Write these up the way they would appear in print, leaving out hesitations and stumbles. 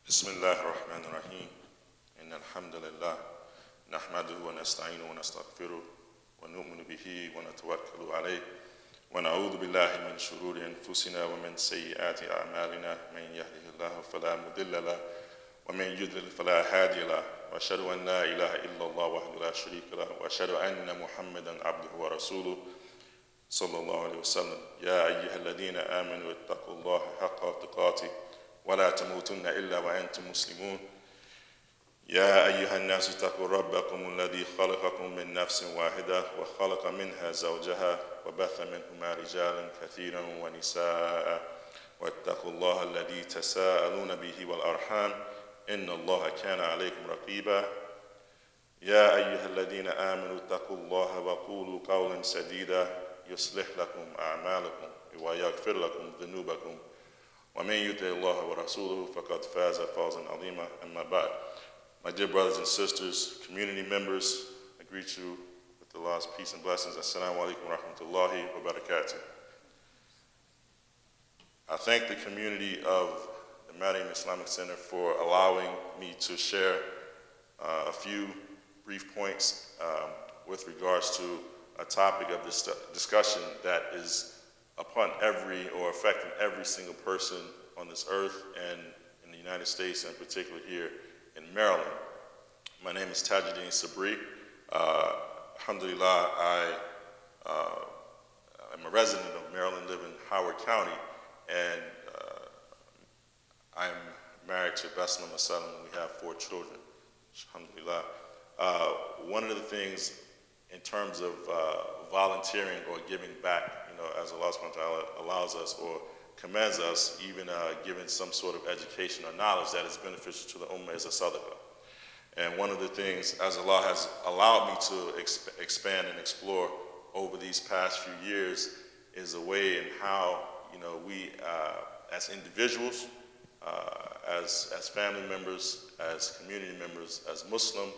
بسم الله الرحمن الرحيم إن الحمد لله نحمده ونستعينه ونستغفره ونؤمن به ونتوكل عليه ونعوذ بالله من شرور أنفسنا ومن سيئات أعمالنا من يهده الله فلا مضل له ومن يضلل فلا هادي له وأشهد أن لا إله إلا الله وحده لا شريك له وأشهد أن محمدا عبده ورسوله صلى الله عليه وسلم يا أيها الذين آمنوا اتقوا الله حق تقاته ولا تموتن إلا وأنتم مسلمون يا أيها الناس اتقوا ربكم الذي خلقكم من نفس واحدة وخلق منها زوجها وبث منهما رجالا كثيرا ونساء واتقوا الله الذي تساءلون به والأرحام إن الله كان عليكم رقيبا يا أيها الذين آمنوا اتقوا الله وقولوا قولا سديدا يصلح لكم أعمالكم ويغفر لكم ذنوبكم ومن يطع الله ورسوله فقد فاز فوزا عظيما أما بعد. My dear brothers and sisters, community members, I greet you with Allah's peace and blessings. Assalamu alaikum wa rahmatullahi wa barakatuh. I thank the community of the Maryum Islamic Center for allowing me to share a few brief points with regards to a topic of this discussion that is upon every or affecting every single person on this earth and in the United States, and particularly here in Maryland. My name is Tajuddin Sabree. Alhamdulillah, I'm a resident of Maryland, live in Howard County, and I'm married to Basma Masalam, and we have 4 children. Alhamdulillah. One of the things in terms of volunteering or giving back, as Allah subhanahu wa ta'ala allows us or commands us, even giving some sort of education or knowledge that is beneficial to the ummah, is a sadaqah. And one of the things, as Allah has allowed me to expand and explore over these past few years, is a way in how we as individuals, as family members, as community members, as Muslim,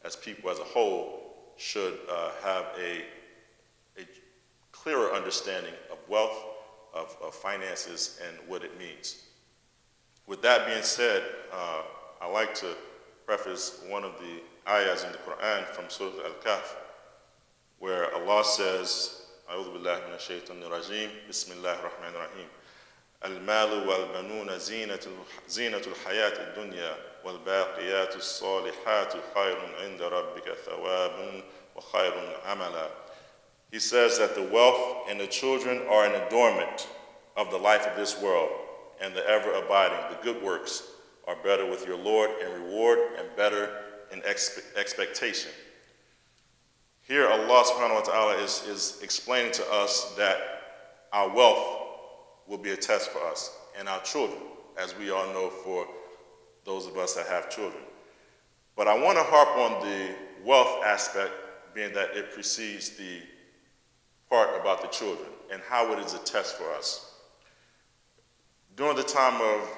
as people as a whole, should have a clearer understanding of wealth, of finances, and what it means. With that being said, I like to preface one of the ayahs in the Quran from Surah Al-Kahf, where Allah says, أعوذ بالله من الشيطان الرجيم بسم الله الرحمن الرحيم المال والبنون زينة الحياة الدنيا والباقيات الصالحات خير عند ربك ثوابا وخير عملا. He says that the wealth and the children are an adornment of the life of this world, and the ever-abiding, the good works, are better with your Lord in reward and better in expectation. Here Allah subhanahu wa ta'ala is explaining to us that our wealth will be a test for us, and our children, as we all know for those of us that have children. But I want to harp on the wealth aspect, being that it precedes the part about the children and how it is a test for us. During the time of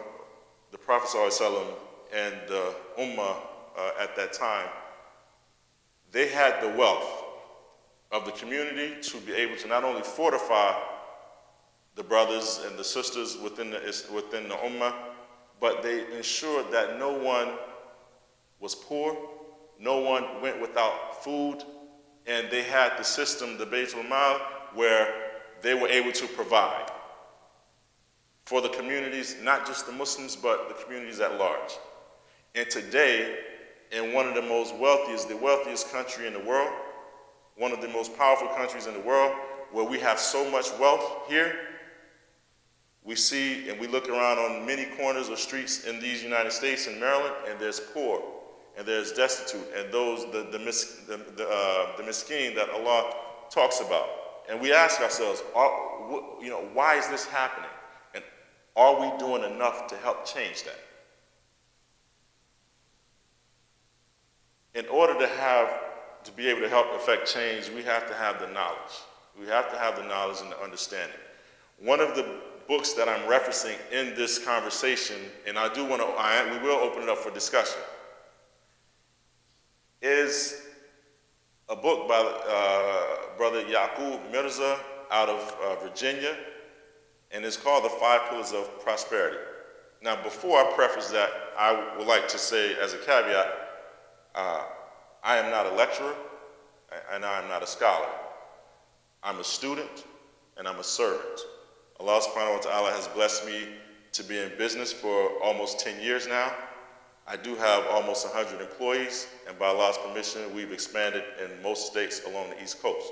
the Prophet ﷺ and the Ummah at that time, they had the wealth of the community to be able to not only fortify the brothers and the sisters within the Ummah, but they ensured that no one was poor, no one went without food, and they had the system, the Baytul Mal, where they were able to provide for the communities, not just the Muslims, but the communities at large. And today, in one of the the wealthiest country in the world, one of the most powerful countries in the world, where we have so much wealth here, we see and we look around on many corners of streets in these United States and Maryland, and there's poor, and there's destitute, and those the miskeen that Allah talks about. And we ask ourselves, why is this happening? And are we doing enough to help change that? In order to be able to help affect change, we have to have the knowledge. We have to have the knowledge and the understanding. One of the books that I'm referencing in this conversation, and we will open it up for discussion, is a book by Brother Yaqub Mirza out of Virginia, and it's called The 5 Pillars of Prosperity. Now, before I preface that, I would like to say as a caveat, I am not a lecturer and I am not a scholar. I'm a student and I'm a servant. Allah subhanahu wa ta'ala has blessed me to be in business for almost 10 years now. I do have almost 100 employees, and by Allah's permission, we've expanded in most states along the East Coast.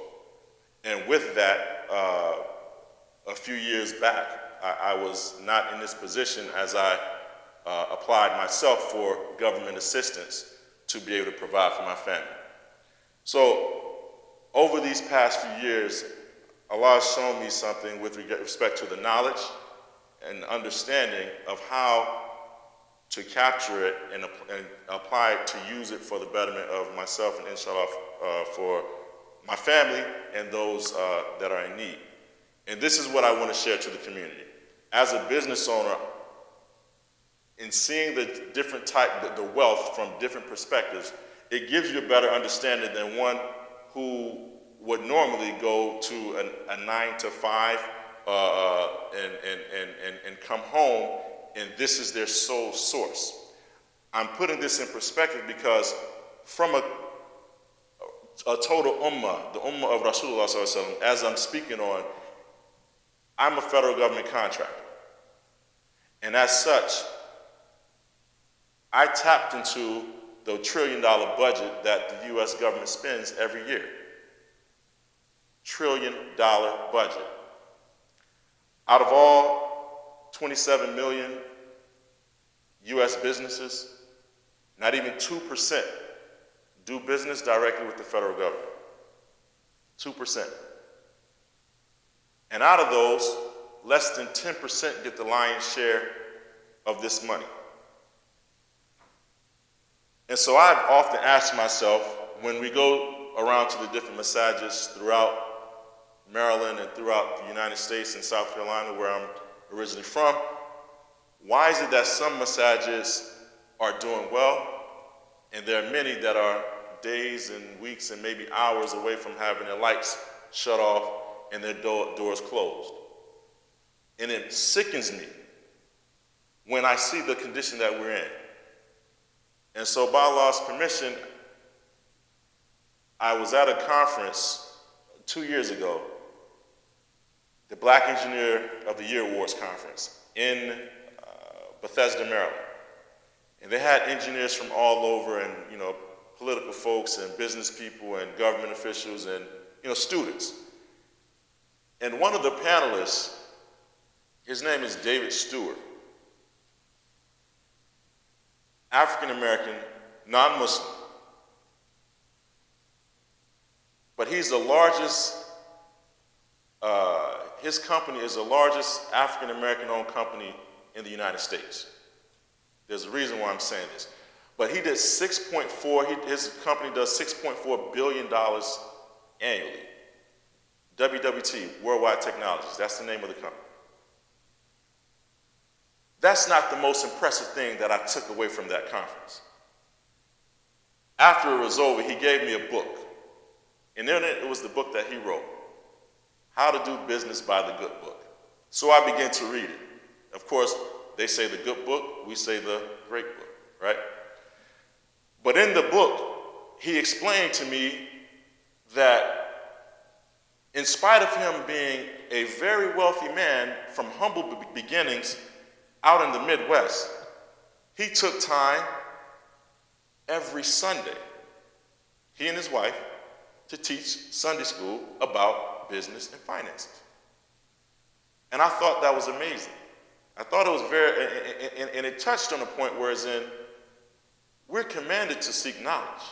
And with that, a few years back, I was not in this position as I applied myself for government assistance to be able to provide for my family. So over these past few years, Allah has shown me something with respect to the knowledge and understanding of how to capture it and apply it to use it for the betterment of myself and inshallah for my family and those that are in need. And this is what I want to share to the community. As a business owner, in seeing the different the wealth from different perspectives, it gives you a better understanding than one who would normally go to a 9 to 5 and come home, and this is their sole source. I'm putting this in perspective because from a total ummah, the ummah of Rasulullah sallallahu alaihi wasallam, as I'm speaking on, I'm a federal government contractor. And as such, I tapped into the $1 trillion budget that the U.S. government spends every year. $1 trillion budget. Out of all 27 million U.S. businesses, not even 2% do business directly with the federal government. 2%. And out of those, less than 10% get the lion's share of this money. And so I've often asked myself, when we go around to the different masajids throughout Maryland and throughout the United States and South Carolina, where I'm originally from, why is it that some masajids are doing well, and there are many that are days and weeks and maybe hours away from having their lights shut off and their doors closed? And it sickens me when I see the condition that we're in. And so by Allah's permission, I was at a conference 2 years ago, the Black Engineer of the Year Awards Conference in Bethesda, Maryland. And they had engineers from all over, and political folks and business people and government officials and students. And one of the panelists, his name is David Stewart, African-American, non-Muslim. But he's the largest, his company is the largest African-American owned company in the United States. There's a reason why I'm saying this. But he did his company does $6.4 billion annually. WWT, Worldwide Technologies, that's the name of the company. That's not the most impressive thing that I took away from that conference. After it was over, he gave me a book. And then it was the book that he wrote, How to Do Business by the Good Book. So I began to read it. Of course, they say the good book, we say the great book, right? But in the book, he explained to me that in spite of him being a very wealthy man from humble beginnings out in the Midwest, he took time every Sunday, he and his wife, to teach Sunday school about business and finances. And I thought that was amazing. I thought it was and it touched on a point where it's in, we're commanded to seek knowledge,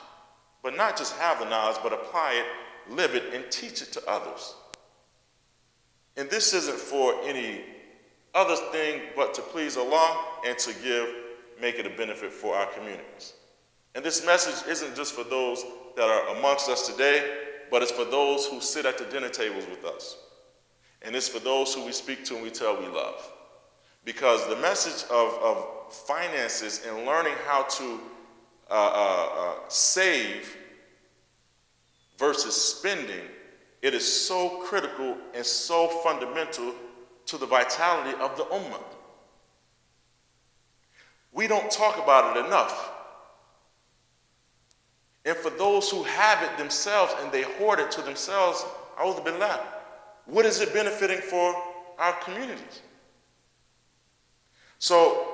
but not just have the knowledge, but apply it, live it, and teach it to others. And this isn't for any other thing but to please Allah and to make it a benefit for our communities. And this message isn't just for those that are amongst us today, but it's for those who sit at the dinner tables with us. And it's for those who we speak to and we tell we love. Because the message of finances and learning how to save versus spending, it is so critical and so fundamental to the vitality of the ummah. We don't talk about it enough. And for those who have it themselves and they hoard it to themselves, a'udhu billah, what is it benefiting for our communities? So,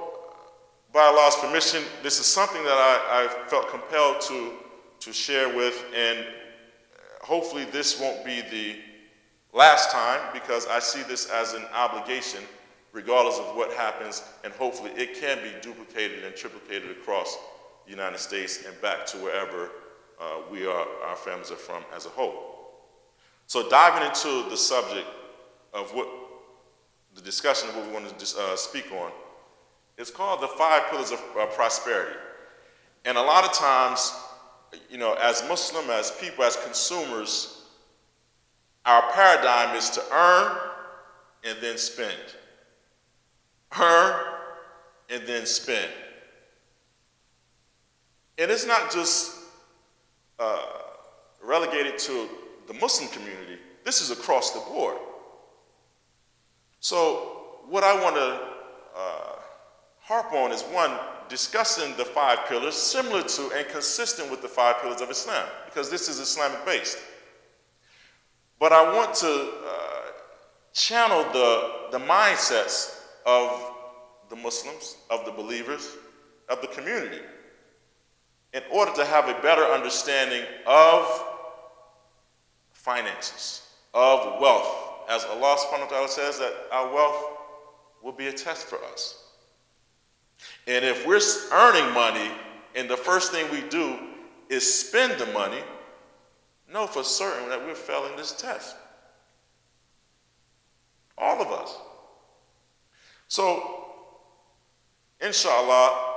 by Allah's permission, this is something that I felt compelled to share with, and hopefully this won't be the last time, because I see this as an obligation regardless of what happens, and hopefully it can be duplicated and triplicated across the United States and back to wherever our families are from as a whole. So diving into the subject of what the discussion of what we want to speak on, it's called the 5 pillars of prosperity. And a lot of times, as Muslim, as people, as consumers, our paradigm is to earn and then spend. Earn and then spend. And it's not just relegated to the Muslim community. This is across the board. So what I want to harp on is, one, discussing the 5 pillars similar to and consistent with the 5 pillars of Islam, because this is Islamic based. But I want to channel the mindsets of the Muslims, of the believers, of the community, in order to have a better understanding of finances, of wealth. As Allah subhanahu wa ta'ala says that our wealth will be a test for us. And if we're earning money and the first thing we do is spend the money, know for certain that we're failing this test. All of us. So, inshallah,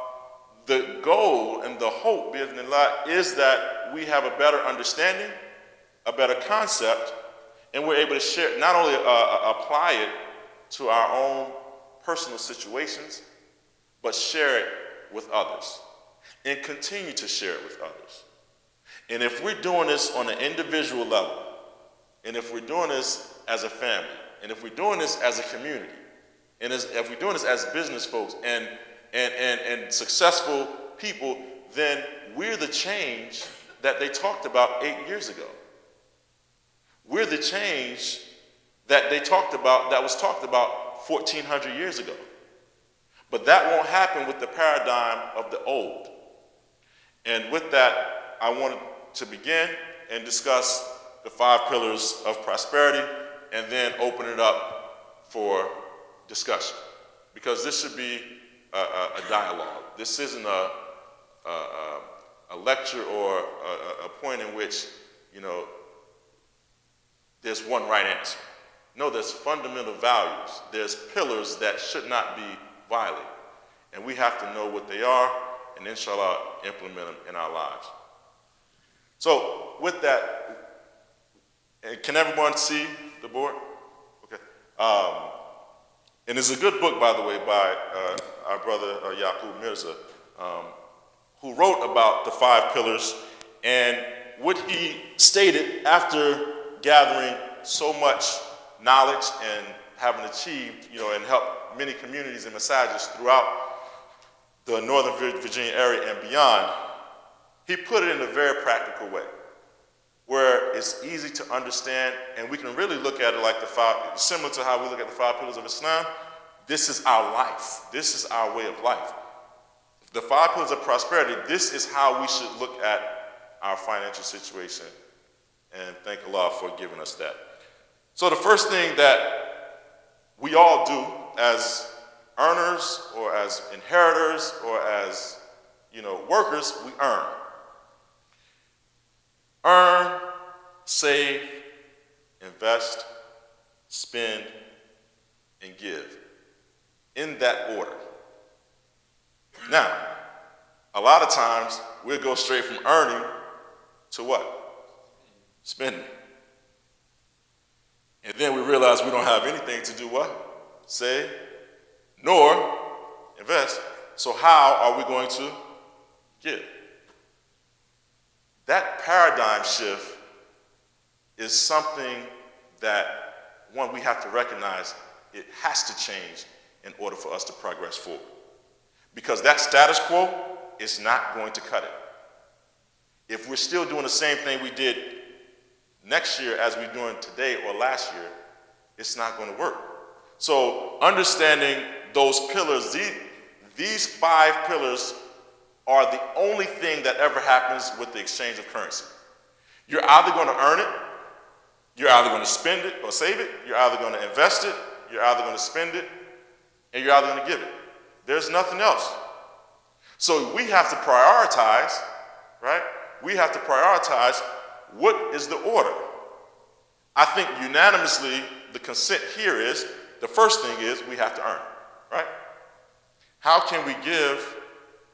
the goal and the hope, bi'idhnillah, is that we have a better understanding, a better concept, and we're able to share, not only apply it to our own personal situations, but share it with others and continue to share it with others. And if we're doing this on an individual level, and if we're doing this as a family, and if we're doing this as a community, and if we're doing this as business folks and successful people, then we're the change that they talked about 8 years ago. We're the change that they talked about, that was talked about 1,400 years ago. But that won't happen with the paradigm of the old. And with that, I wanted to begin and discuss the 5 pillars of prosperity, and then open it up for discussion. Because this should be a dialogue. This isn't a lecture or a point in which, there's one right answer. No, there's fundamental values. There's pillars that should not be violated. And we have to know what they are, and inshallah, implement them in our lives. So, with that, can everyone see the board? Okay. And it's a good book, by the way, by our brother Yaqub Mirza, who wrote about the 5 pillars, and what he stated after gathering so much knowledge and having achieved, and helped many communities and masajids throughout the Northern Virginia area and beyond, he put it in a very practical way, where it's easy to understand, and we can really look at it like similar to how we look at the 5 pillars of Islam. This is our life. This is our way of life. The 5 pillars of prosperity, this is how we should look at our financial situation, and thank Allah for giving us that. So the first thing that we all do as earners or as inheritors or as, workers, we earn. Earn, save, invest, spend, and give. In that order. Now, a lot of times we'll go straight from earning to what? Spending. And then we realize we don't have anything to do what? Save, nor invest. So how are we going to give? That paradigm shift is something that, one, we have to recognize it has to change in order for us to progress forward. because that status quo is not going to cut it. If we're still doing the same thing we did next year as we're doing today or last year, it's not going to work. So understanding those pillars, these 5 pillars are the only thing that ever happens with the exchange of currency. You're either going to earn it, you're either going to spend it or save it, you're either going to invest it, you're either going to spend it, and you're either going to give it. There's nothing else. So we have to prioritize, right? We have to prioritize what is the order. I think unanimously the consent here is, the first thing is we have to earn, right? How can we give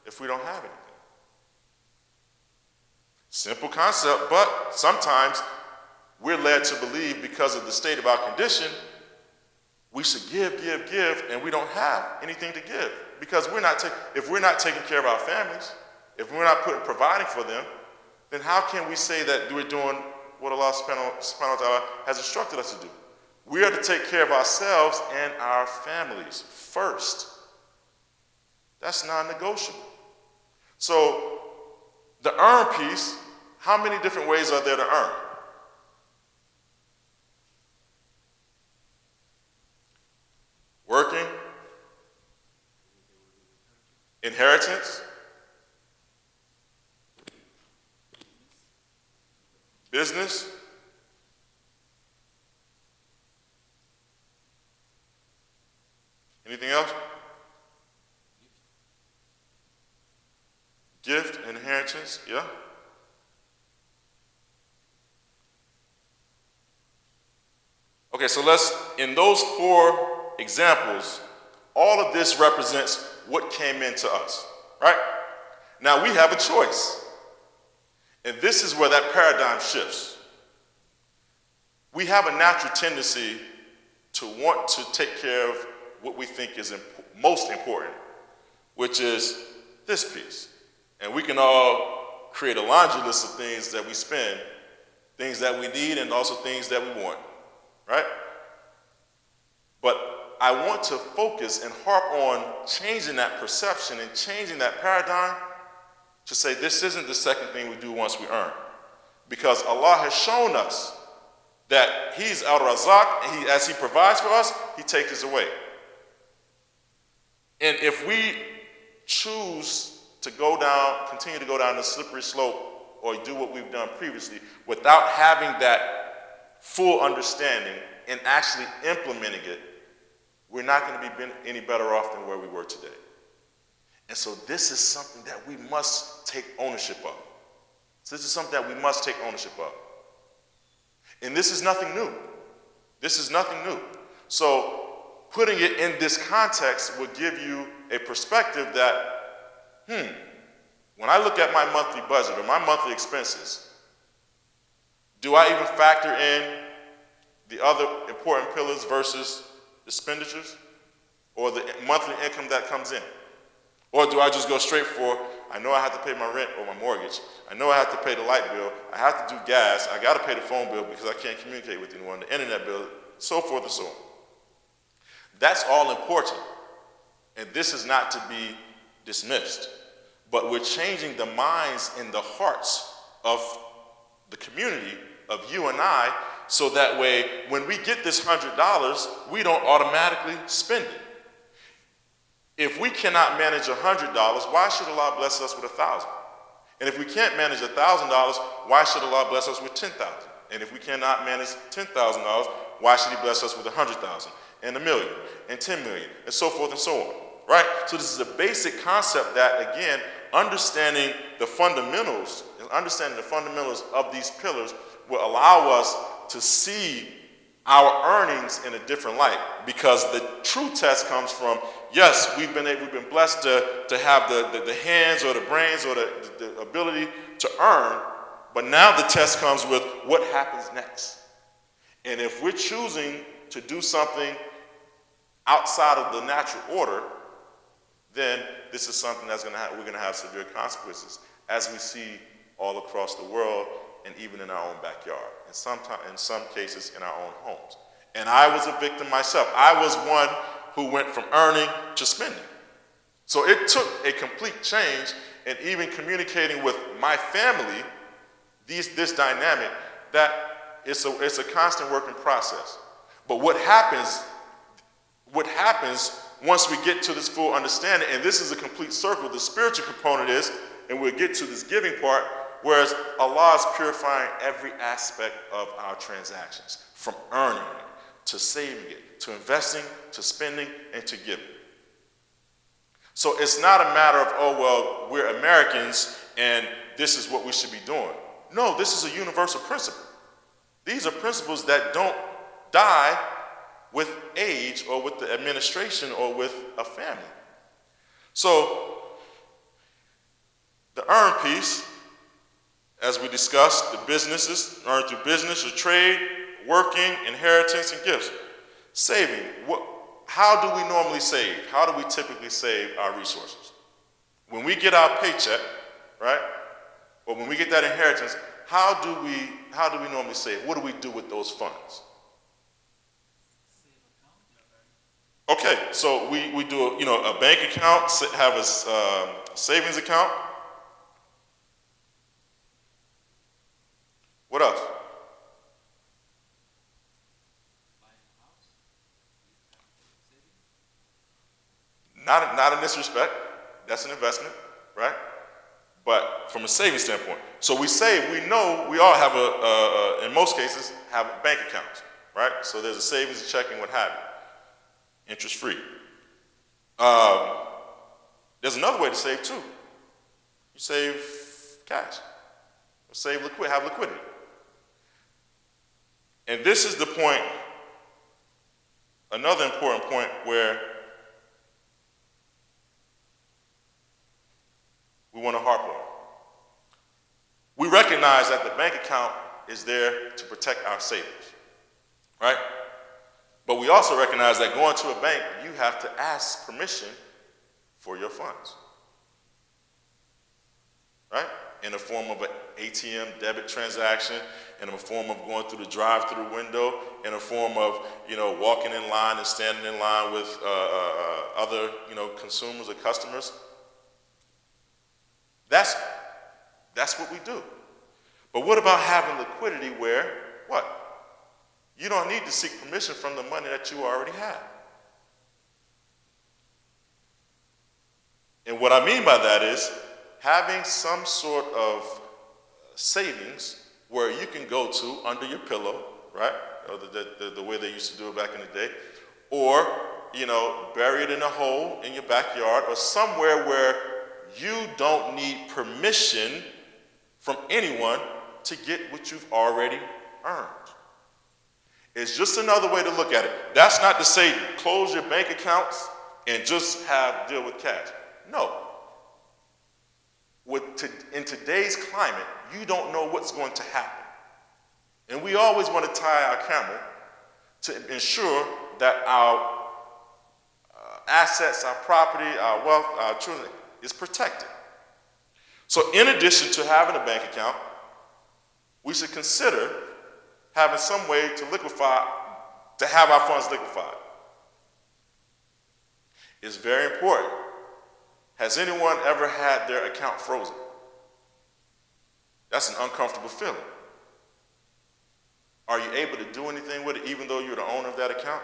if we don't have anything? Simple concept, but sometimes we're led to believe because of the state of our condition, we should give, and we don't have anything to give. Because if we're not taking care of our families, if we're not providing for them, then how can we say that we're doing what Allah subhanahu wa ta'ala has instructed us to do? We are to take care of ourselves and our families first. That's non-negotiable. So the earn piece, how many different ways are there to earn? Working, inheritance, business, anything else? Gift, inheritance, yeah. Okay, so in those 4 examples, all of this represents what came into us, right? Now we have a choice. And this is where that paradigm shifts. We have a natural tendency to want to take care of what we think is most important, which is this piece. And we can all create a laundry list of things that we spend, things that we need, and also things that we want, right? But I want to focus and harp on changing that perception and changing that paradigm to say this isn't the second thing we do once we earn. Because Allah has shown us that He's Al-Razak, and as He provides for us, He takes us away. And if we choose to continue to go down the slippery slope or do what we've done previously without having that full understanding and actually implementing it, we're not going to be any better off than where we were today. And so this is something that we must take ownership of. So this is something that we must take ownership of. And this is nothing new. This is nothing new. So putting it in this context will give you a perspective that, when I look at my monthly budget or my monthly expenses, do I even factor in the other important pillars versus expenditures or the monthly income that comes in? Or do I just go straight for, I know I have to pay my rent or my mortgage, I know I have to pay the light bill, I have to do gas, I got to pay the phone bill because I can't communicate with anyone, the internet bill, so forth and so on. That's all important, and this is not to be dismissed, but we're changing the minds and the hearts of the community, of you and I, so that way when we get this $100, we don't automatically spend it. If we cannot manage $100, why should Allah bless us with 1,000? And if we can't manage $1,000, why should Allah bless us with 10,000? And if we cannot manage $10,000, why should He bless us with 100,000 and 1 million and 10 million and so forth and so on, right? So this is a basic concept that, again, understanding the fundamentals of these pillars will allow us to see our earnings in a different light, because the true test comes from, yes, we've been blessed to have the hands or the brains or the ability to earn, but now the test comes with what happens next. And if we're choosing to do something outside of the natural order, then this is something we're going to have severe consequences, as we see all across the world and even in our own backyard, and in some cases in our own homes. And I was a victim myself. I was one who went from earning to spending. So it took a complete change in even communicating with my family, this dynamic, that it's a constant working process. But what happens once we get to this full understanding, and this is a complete circle, the spiritual component is, and we'll get to this giving part, whereas Allah is purifying every aspect of our transactions, from earning it, to saving it, to investing, to spending, and to giving. So it's not a matter of, oh, well, we're Americans and this is what we should be doing. No, this is a universal principle. These are principles that don't die with age or with the administration or with a family. So the earn piece, as we discussed, the businesses, earn through business or trade, working, inheritance, and gifts. Saving, how do we normally save? How do we typically save our resources? When we get our paycheck, right, or when we get that inheritance, how do we normally save? What do we do with those funds? Okay, so we do a bank account, have a savings account. What else? Not in this respect. That's an investment, right? But from a savings standpoint. So we save, we know we all have in most cases, have bank accounts, right? So there's a savings, a checking, what have you. Interest free. There's another way to save too. You save cash. Save have liquidity. And this is the point, another important point where we want to harp on. We recognize that the bank account is there to protect our savings, right? But we also recognize that going to a bank, you have to ask permission for your funds, right? In the form of an ATM debit transaction, in the form of going through the drive-through window, in the form of walking in line and standing in line with other consumers or customers. That's what we do. But what about having liquidity where what? You don't need to seek permission from the money that you already have. And what I mean by that is having some sort of savings where you can go to under your pillow, right? Or the way they used to do it back in the day. Or, bury it in a hole in your backyard or somewhere where you don't need permission from anyone to get what you've already earned. It's just another way to look at it. That's not to say close your bank accounts and just deal with cash. No. In today's climate, you don't know what's going to happen. And we always want to tie our camel to ensure that our assets, our property, our wealth, our children is protected. So in addition to having a bank account, we should consider having some way to have our funds liquefied. It's very important. Has anyone ever had their account frozen? That's an uncomfortable feeling. Are you able to do anything with it even though you're the owner of that account?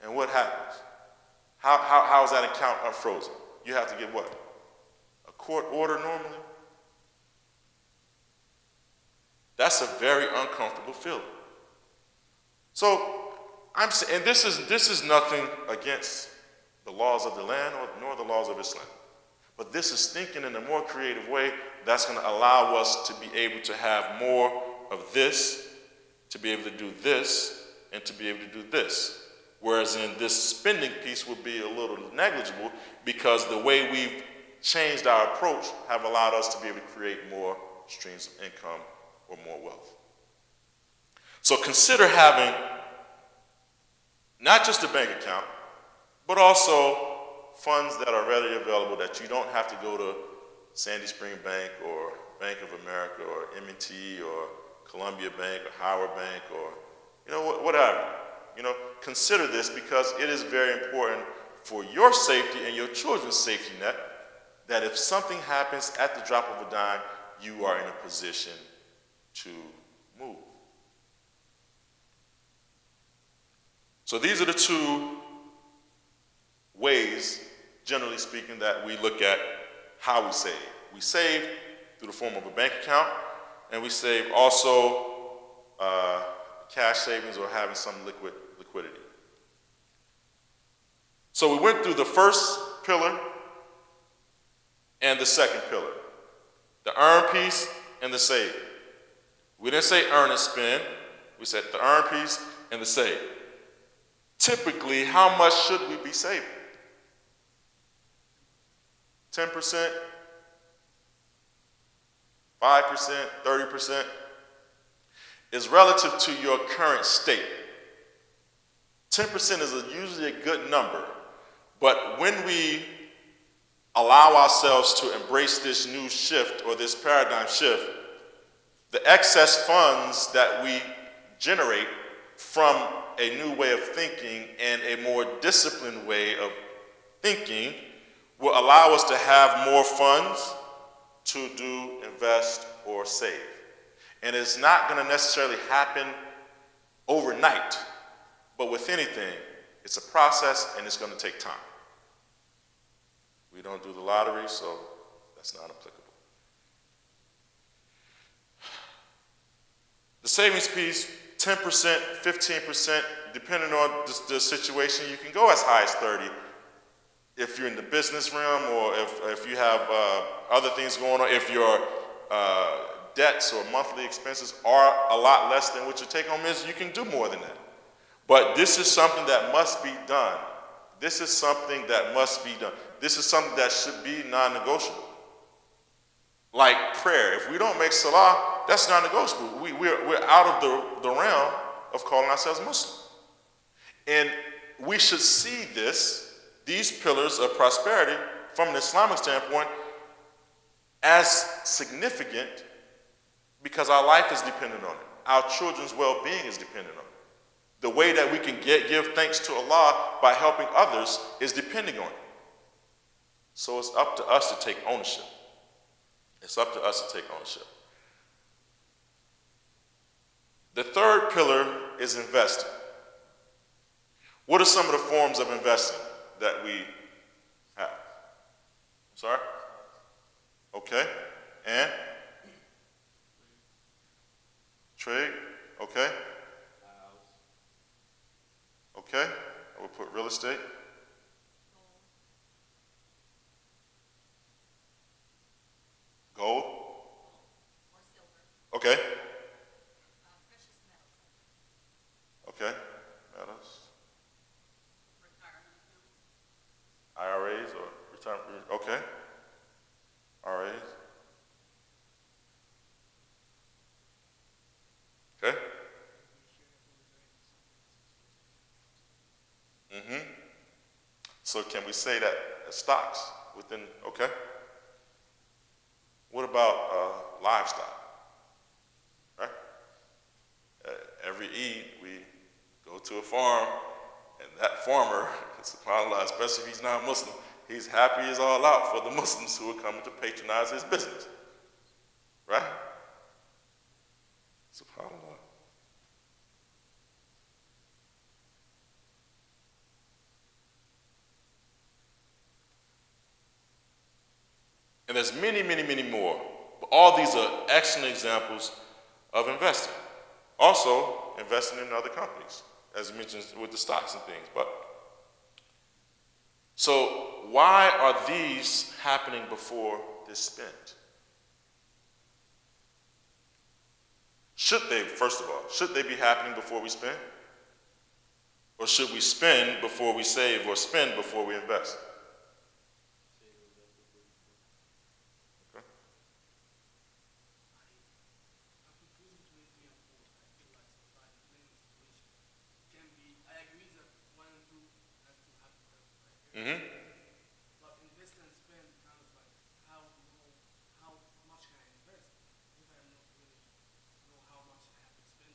And what happens? How is that account unfrozen? You have to get what? A court order normally? That's a very uncomfortable feeling. So I'm saying, and this is nothing against the laws of the land nor the laws of Islam. But this is thinking in a more creative way that's going to allow us to be able to have more of this, to be able to do this, and to be able to do this. Whereas in this spending piece would be a little negligible because the way we've changed our approach have allowed us to be able to create more streams of income or more wealth. So consider having not just a bank account, but also funds that are readily available that you don't have to go to Sandy Spring Bank or Bank of America or M&T or Columbia Bank or Howard Bank or whatever. Consider this because it is very important for your safety and your children's safety net, that if something happens at the drop of a dime, you are in a position to move. So these are the two ways, generally speaking, that we look at how we save. We save through the form of a bank account, and we save also cash savings or having some liquidity. So we went through the first pillar and the second pillar, the earn piece and the save. We didn't say earn and spend. We said the earn piece and the save. Typically, how much should we be saving? 10%, 5%, 30% is relative to your current state. 10% is usually a good number, but when we allow ourselves to embrace this new shift or this paradigm shift, the excess funds that we generate from a new way of thinking and a more disciplined way of thinking will allow us to have more funds to do, invest, or save. And it's not going to necessarily happen overnight, but with anything, it's a process and it's going to take time. We don't do the lottery, so that's not applicable. The savings piece, 10%, 15%, depending on the situation, you can go as high as 30 if you're in the business realm or if you have other things going on, if your debts or monthly expenses are a lot less than what your take-home is, you can do more than that. But this is something that must be done. This is something that must be done. This is something that should be non-negotiable. Like prayer. If we don't make salah, that's non-negotiable. We're out of the realm of calling ourselves Muslim. And we should see these pillars of prosperity from an Islamic standpoint as significant because our life is dependent on it. Our children's well-being is dependent on it. The way that we can give thanks to Allah by helping others is depending on it. So it's up to us to take ownership. It's up to us to take ownership. The third pillar is investing. What are some of the forms of investing that we have? Sorry? Okay. And? Trade? Okay. Okay. I will put real estate. Gold? Or silver. Okay. Precious metals. Okay. Metals. Retirement IRAs accounts. or retirement? Okay. RAs. Okay. So can we say that stocks within, okay. What about livestock, right? Every Eid, we go to a farm, and that farmer, subhanAllah, especially if he's not Muslim, he's happy as all out for the Muslims who are coming to patronize his business, right? SubhanAllah. And there's many, many, many more. But all these are excellent examples of investing. Also, investing in other companies, as mentioned with the stocks and things. But so why are these happening before this spend? Should they, first of all, should they be happening before we spend? Or should we spend before we save or spend before we invest? But invest and spend kind of like how much can I invest if I don't really know how much I have to spend.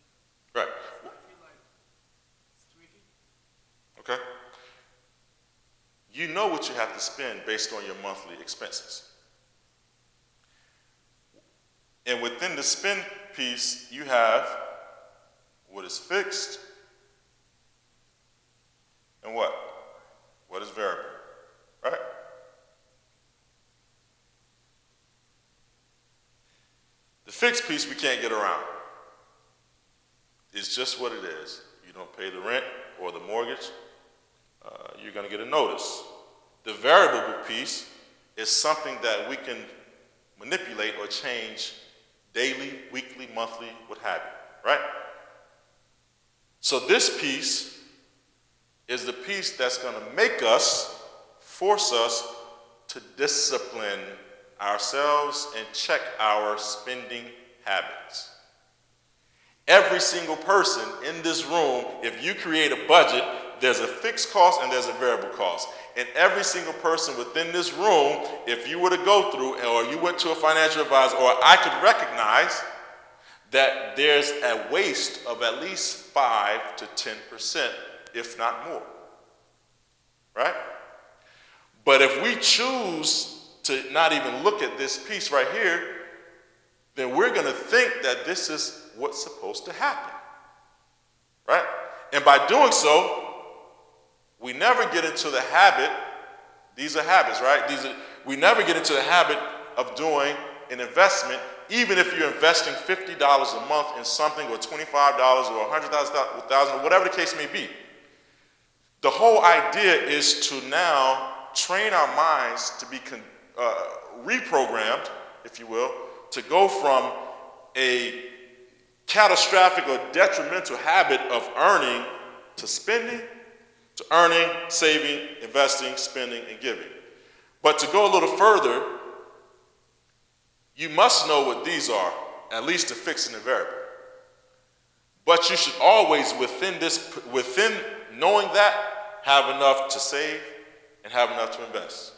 Right. So I feel like it's tricky. Okay. what you have to spend based on your monthly expenses. And within the spend piece, you have what is fixed and what? What is variable, right? The fixed piece we can't get around. It's just what it is. You don't pay the rent or the mortgage, you're going to get a notice. The variable piece is something that we can manipulate or change daily, weekly, monthly, what have you, right? So this piece is the piece that's going to make us, force us to discipline ourselves and check our spending habits. Every single person in this room, if you create a budget, there's a fixed cost and there's a variable cost. And every single person within this room, if you were to go through or you went to a financial advisor, or I could recognize that there's a waste of at least 5 to 10%, if not more, right? But if we choose to not even look at this piece right here, then we're going to think that this is what's supposed to happen, right? And by doing so, we never get into the habit, these are habits, right? We never get into the habit of doing an investment, even if you're investing $50 a month in something, or $25 or $100,000, or whatever the case may be. The whole idea is to now train our minds to be reprogrammed, if you will, to go from a catastrophic or detrimental habit of earning to spending, to earning, saving, investing, spending, and giving. But to go a little further, you must know what these are, at least the fixed and the variable. But you should always, within knowing that, have enough to save and have enough to invest.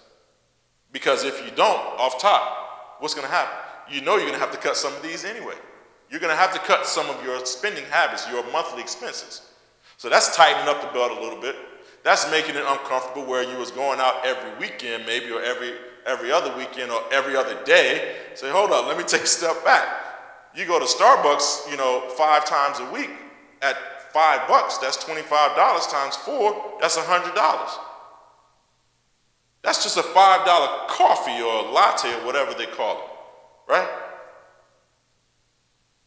Because if you don't, off top, what's going to happen? You know you're going to have to cut some of these anyway. You're going to have to cut some of your spending habits, your monthly expenses. So that's tightening up the belt a little bit. That's making it uncomfortable, where you was going out every weekend maybe, or every other weekend, or every other day. Say, hold up, let me take a step back. You go to Starbucks, 5 times a week at $5, that's $25 times 4, that's $100. That's just a $5 coffee or a latte or whatever they call it, right?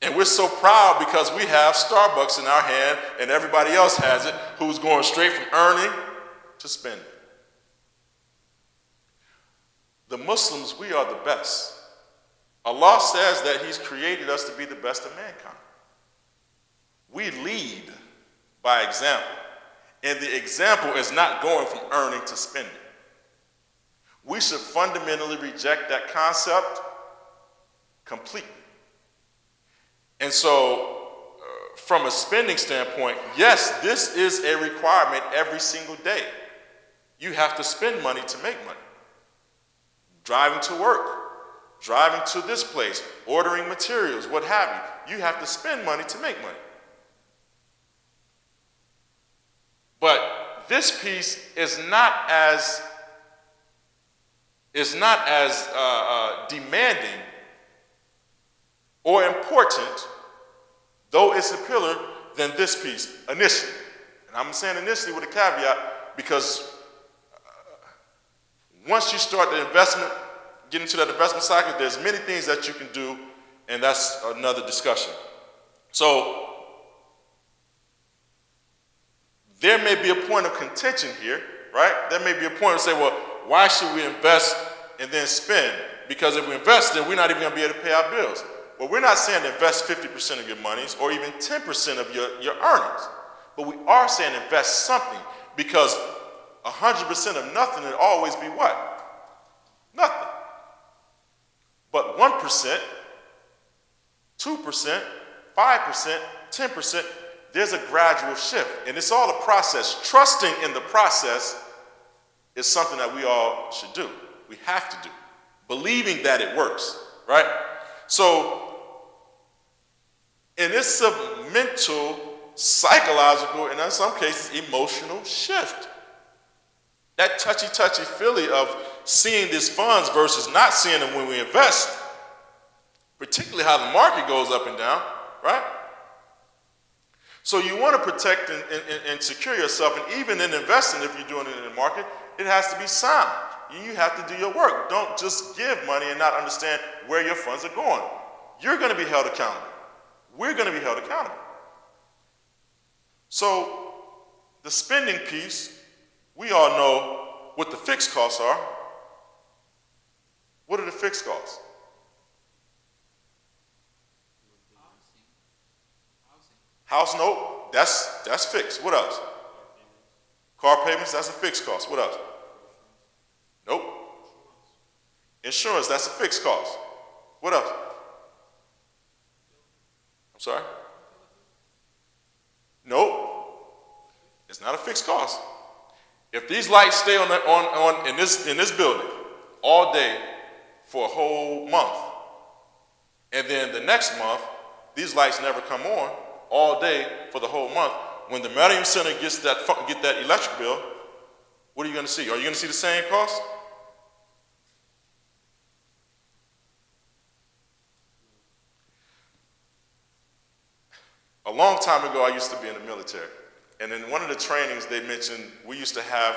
And we're so proud because we have Starbucks in our hand and everybody else has it, who's going straight from earning to spending. The Muslims, we are the best. Allah says that He's created us to be the best of mankind. We lead by example. And the example is not going from earning to spending. We should fundamentally reject that concept completely. And so, from a spending standpoint, yes, this is a requirement every single day. You have to spend money to make money. Driving to work, driving to this place, ordering materials, what have you. You have to spend money to make money. But this piece is not as demanding or important, though it's a pillar, than this piece initially. And I'm saying initially with a caveat, because once you start the investment, get into that investment cycle, there's many things that you can do, and that's another discussion. So there may be a point of contention here, right? There may be a point to say, well, why should we invest and then spend? Because if we invest, then we're not even going to be able to pay our bills. Well, we're not saying invest 50% of your monies or even 10% of your earnings. But we are saying invest something, because 100% of nothing will always be what? Nothing. But 1%, 2%, 5%, 10%, there's a gradual shift. And it's all a process. Trusting in the process is something that we all should do. We have to do. Believing that it works, right? So, and it's a mental, psychological, and in some cases, emotional shift. That touchy-feely of seeing these funds versus not seeing them when we invest, particularly how the market goes up and down, right? So you want to protect and secure yourself, and even in investing, if you're doing it in the market, it has to be sound. You have to do your work. Don't just give money and not understand where your funds are going. You're going to be held accountable. We're going to be held accountable. So the spending piece, we all know what the fixed costs are. What are the fixed costs? House note, that's fixed. What else? Car payments, that's a fixed cost. What else? Nope. Insurance, that's a fixed cost. What else? I'm sorry? Nope. It's not a fixed cost. If these lights stay on in this building all day for a whole month, and then the next month these lights never come on all day for the whole month, when the Maryum Center get that electric bill, what are you going to see? Are you going to see the same cost? A long time ago, I used to be in the military. And in one of the trainings, they mentioned we used to have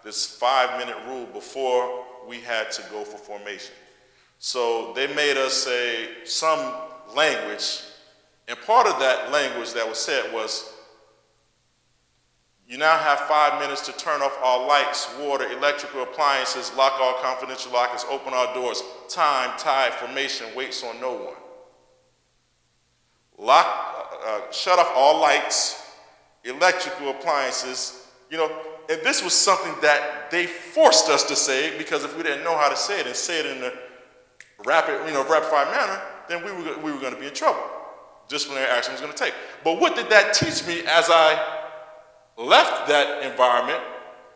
this 5-minute rule before we had to go for formation. So they made us say some language, and part of that language that was said was, you now have 5 minutes to turn off all lights, water, electrical appliances, lock all confidential lockers, open all doors. Time, tide, formation waits on no one. Shut off all lights, electrical appliances. And this was something that they forced us to say, because if we didn't know how to say it and say it in a rapid-fire manner, then we were going to be in trouble. Disciplinary action was going to take. But what did that teach me as I left that environment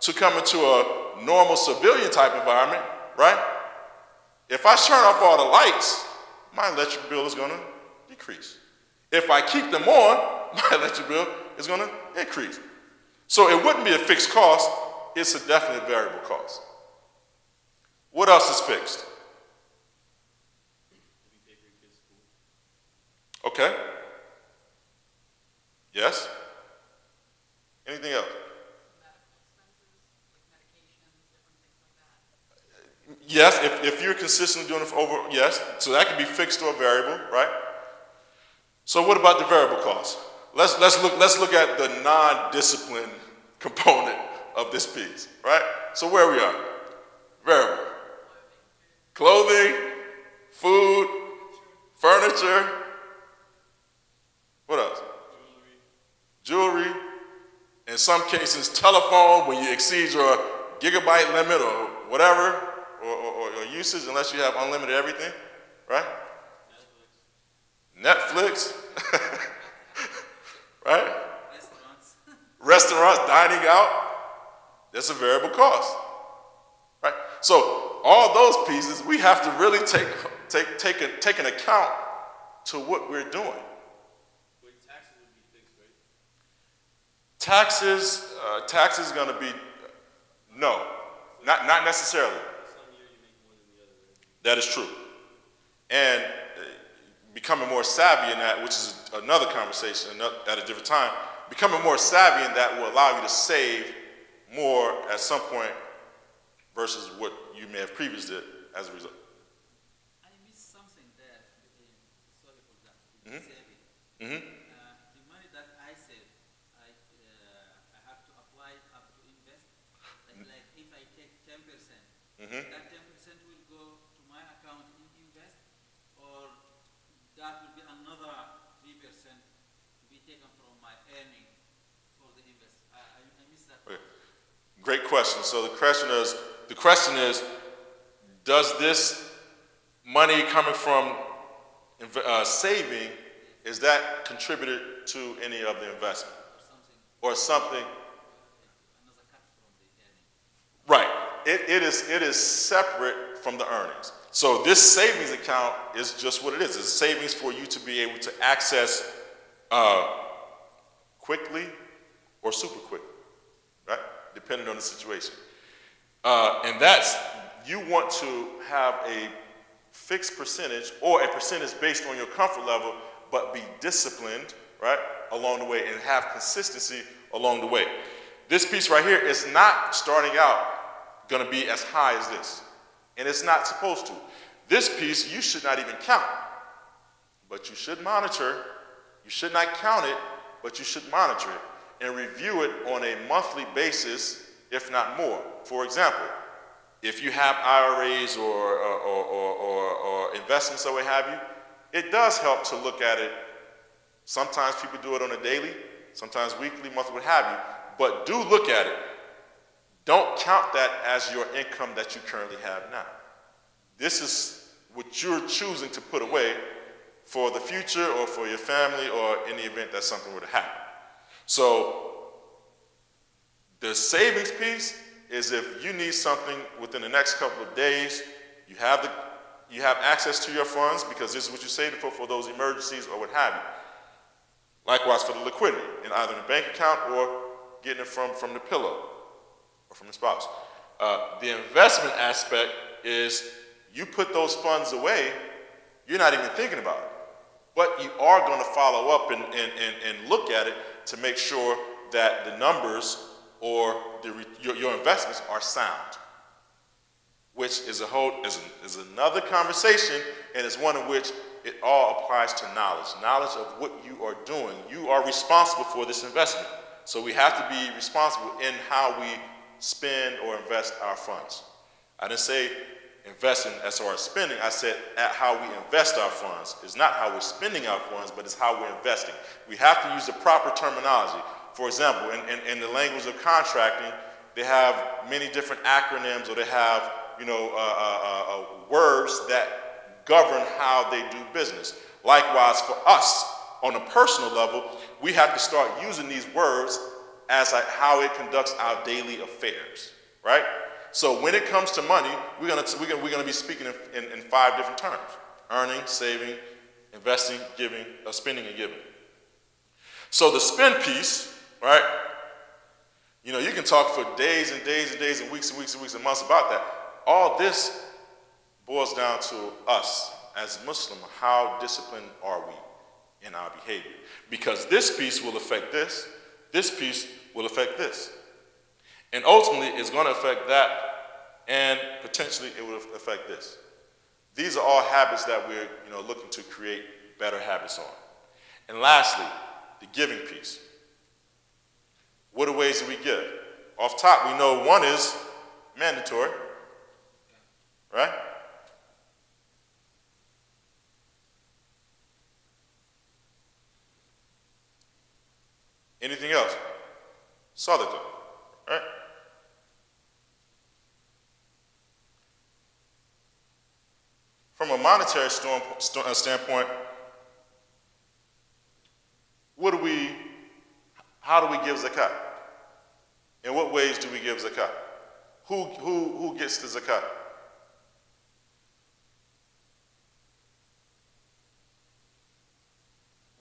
to come into a normal civilian type environment, right? If I turn off all the lights, my electric bill is going to decrease. If I keep them on, my electric bill is going to increase. So it wouldn't be a fixed cost, it's a definite variable cost. What else is fixed? Okay. Yes? Anything else? Yes, if you're consistently doing it for over, yes. So that can be fixed or variable, right? So what about the variable cost? Let's look at the non-discipline component of this piece, right? So where we are? Variable. Clothing, food, furniture. What else? Jewelry. In some cases, telephone, when you exceed your gigabyte limit or whatever, or usage, unless you have unlimited everything, right? Netflix. Right? Restaurants, dining out, that's a variable cost. Right? So all those pieces, we have to really take an account to what we're doing. Taxes would be fixed, right? Taxes going to be, no, not necessarily. Some year you make more than the other, right? That is true. And becoming more savvy in that, which is another conversation at a different time, becoming more savvy in that will allow you to save more at some point versus what you may have previously did as a result. I missed something there. Sorry for that. Saving. Mm-hmm. The money that I save, I have to apply it up to invest. Like if I take 10%, that 10% will go to my account in invest, or that will be another 3% to be taken from my earning for the invest. I missed that. Okay. Great question. So the question is, does this money coming from saving, is that contributed to any of the investment? Or something? Another cut from the earning. Right. It is separate from the earnings. So this savings account is just what it is. It's savings for you to be able to access quickly or super quickly, right? Depending on the situation. And that's, you want to have a fixed percentage or a percentage based on your comfort level, but be disciplined, right, along the way and have consistency along the way. This piece right here is not starting out going to be as high as this, and it's not supposed to. This piece you should not even count, but you should monitor. You should not count it, but you should monitor it and review it on a monthly basis, if not more. For example, if you have IRAs or investments or what have you, it does help to look at it. Sometimes people do it on a daily, sometimes weekly, monthly, what have you, but do look at it. Don't count that as your income that you currently have now. This is what you're choosing to put away for the future or for your family or in the event that something were to happen. So the savings piece is if you need something within the next couple of days, you have access to your funds because this is what you saved for those emergencies or what have you. Likewise for the liquidity, in either in a bank account or getting it from the pillow or from the spouse. The investment aspect is you put those funds away, you're not even thinking about it. But you are going to follow up and look at it to make sure that the numbers or your investments are sound, which is another conversation, and is one in which it all applies to knowledge of what you are doing. You are responsible for this investment. So we have to be responsible in how we spend or invest our funds. I didn't say investing as far as spending. I said at how we invest our funds. It's not how we're spending our funds, but it's how we're investing. We have to use the proper terminology. For example, in the language of contracting, they have many different acronyms, or they have words that govern how they do business. Likewise, for us, on a personal level, we have to start using these words as how it conducts our daily affairs, right? So when it comes to money, we're gonna be speaking in 5 different terms: earning, saving, investing, giving, spending, and giving. So the spend piece, right? You can talk for days and days and days and weeks and weeks and weeks and months about that. All this boils down to us as Muslim. How disciplined are we in our behavior? Because this piece will affect this piece will affect this. And ultimately, it's going to affect that, and potentially it will affect this. These are all habits that we're looking to create better habits on. And lastly, the giving piece. What are ways that we give? Off top, we know one is mandatory, right? Anything else? Sadaqah, right? From a monetary standpoint, how do we give zakat? In what ways do we give zakat? Who gets the zakat?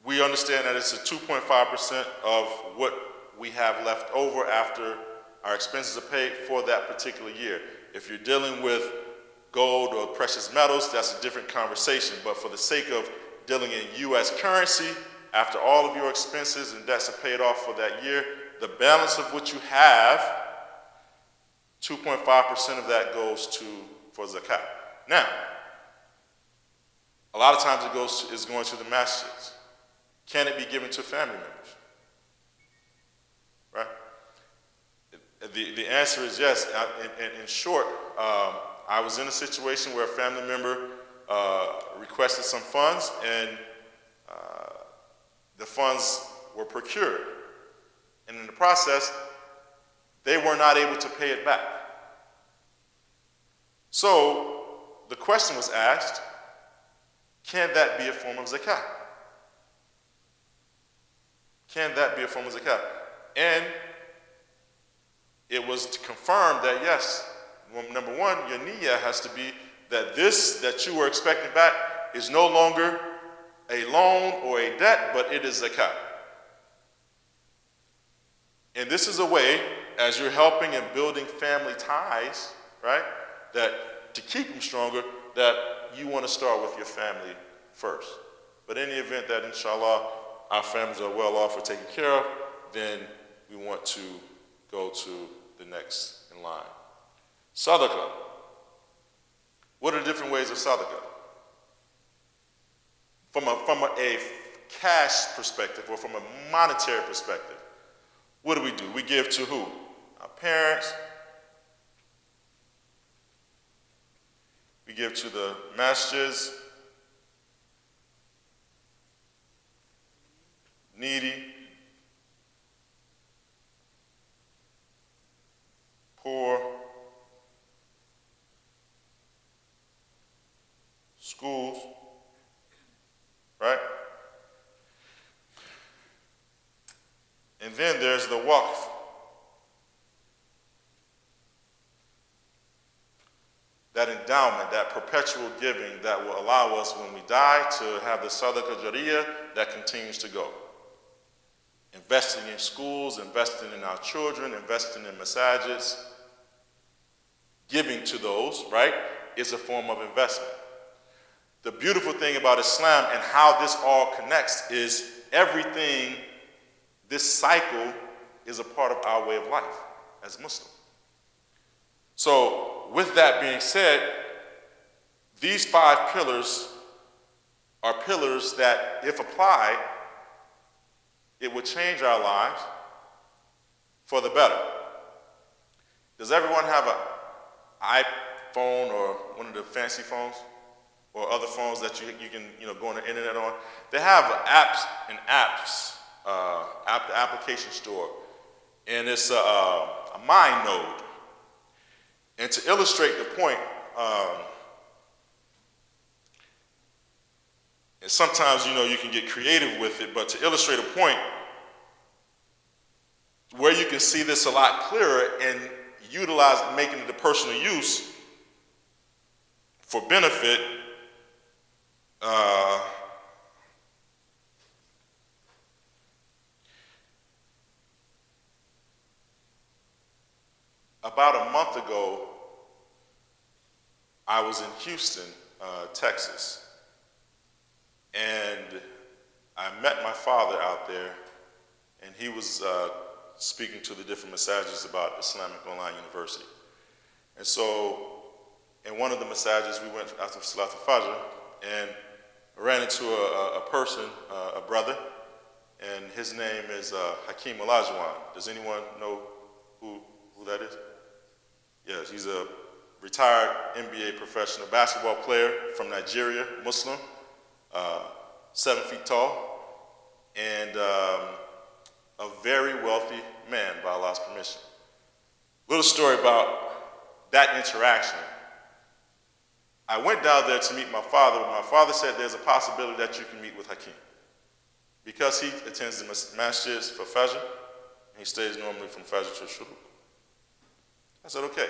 We understand that it's a 2.5% of what we have left over after our expenses are paid for that particular year. If you're dealing with gold or precious metals, that's a different conversation. But for the sake of dealing in U.S. currency, after all of your expenses and debts are paid off for that year, the balance of what you have, 2.5% of that goes for zakat. Now, a lot of times is going to the masjids. Can it be given to family members? Right? The answer is yes. In short, I was in a situation where a family member requested some funds, and the funds were procured. And in the process, they were not able to pay it back. So the question was asked, can that be a form of zakat? Can that be a form of zakat? And it was confirmed that yes, number one, your niyyah has to be that this that you were expecting back is no longer a loan or a debt, but it is zakat. And this is a way as you're helping and building family ties, right, that to keep them stronger, that you want to start with your family first. But in the event that, inshallah, our families are well off or taken care of, then we want to go to the next in line. Sadaqah. What are the different ways of sadaqah? From a cash perspective or from a monetary perspective, what do? We give to who? Our parents. We give to the masjids, needy, poor, schools, right? And then there's the waqf. That endowment, that perpetual giving that will allow us when we die to have the sadaqah jariyah that continues to go. Investing in schools, investing in our children, investing in masajids, giving to those, right, is a form of investment. The beautiful thing about Islam and how this all connects is everything, this cycle is a part of our way of life as Muslims. So, with that being said, these 5 pillars are pillars that, if applied, it would change our lives for the better. Does everyone have an iPhone or one of the fancy phones or other phones that you can go on the internet on? They have the application store, and it's a mind node. And to illustrate the point, and sometimes you can get creative with it, but to illustrate a point where you can see this a lot clearer and utilize making it a personal use for benefit, about a month ago, I was in Houston, Texas, and I met my father out there, and he was speaking to the different massages about Islamic Online University. And so, in one of the massages, we went after Salat al-Fajr, and I ran into a person, a brother, and his name is Hakeem Olajuwon. Does anyone know who that is? Yes, he's a retired NBA professional basketball player from Nigeria, Muslim, 7 feet tall, and a very wealthy man, by Allah's permission. Little story about that interaction. I went down there to meet my father. My father said there's a possibility that you can meet with Hakeem. Because he attends the masjids for Fajr, and he stays normally from Fajr to Shuruq. I said, okay.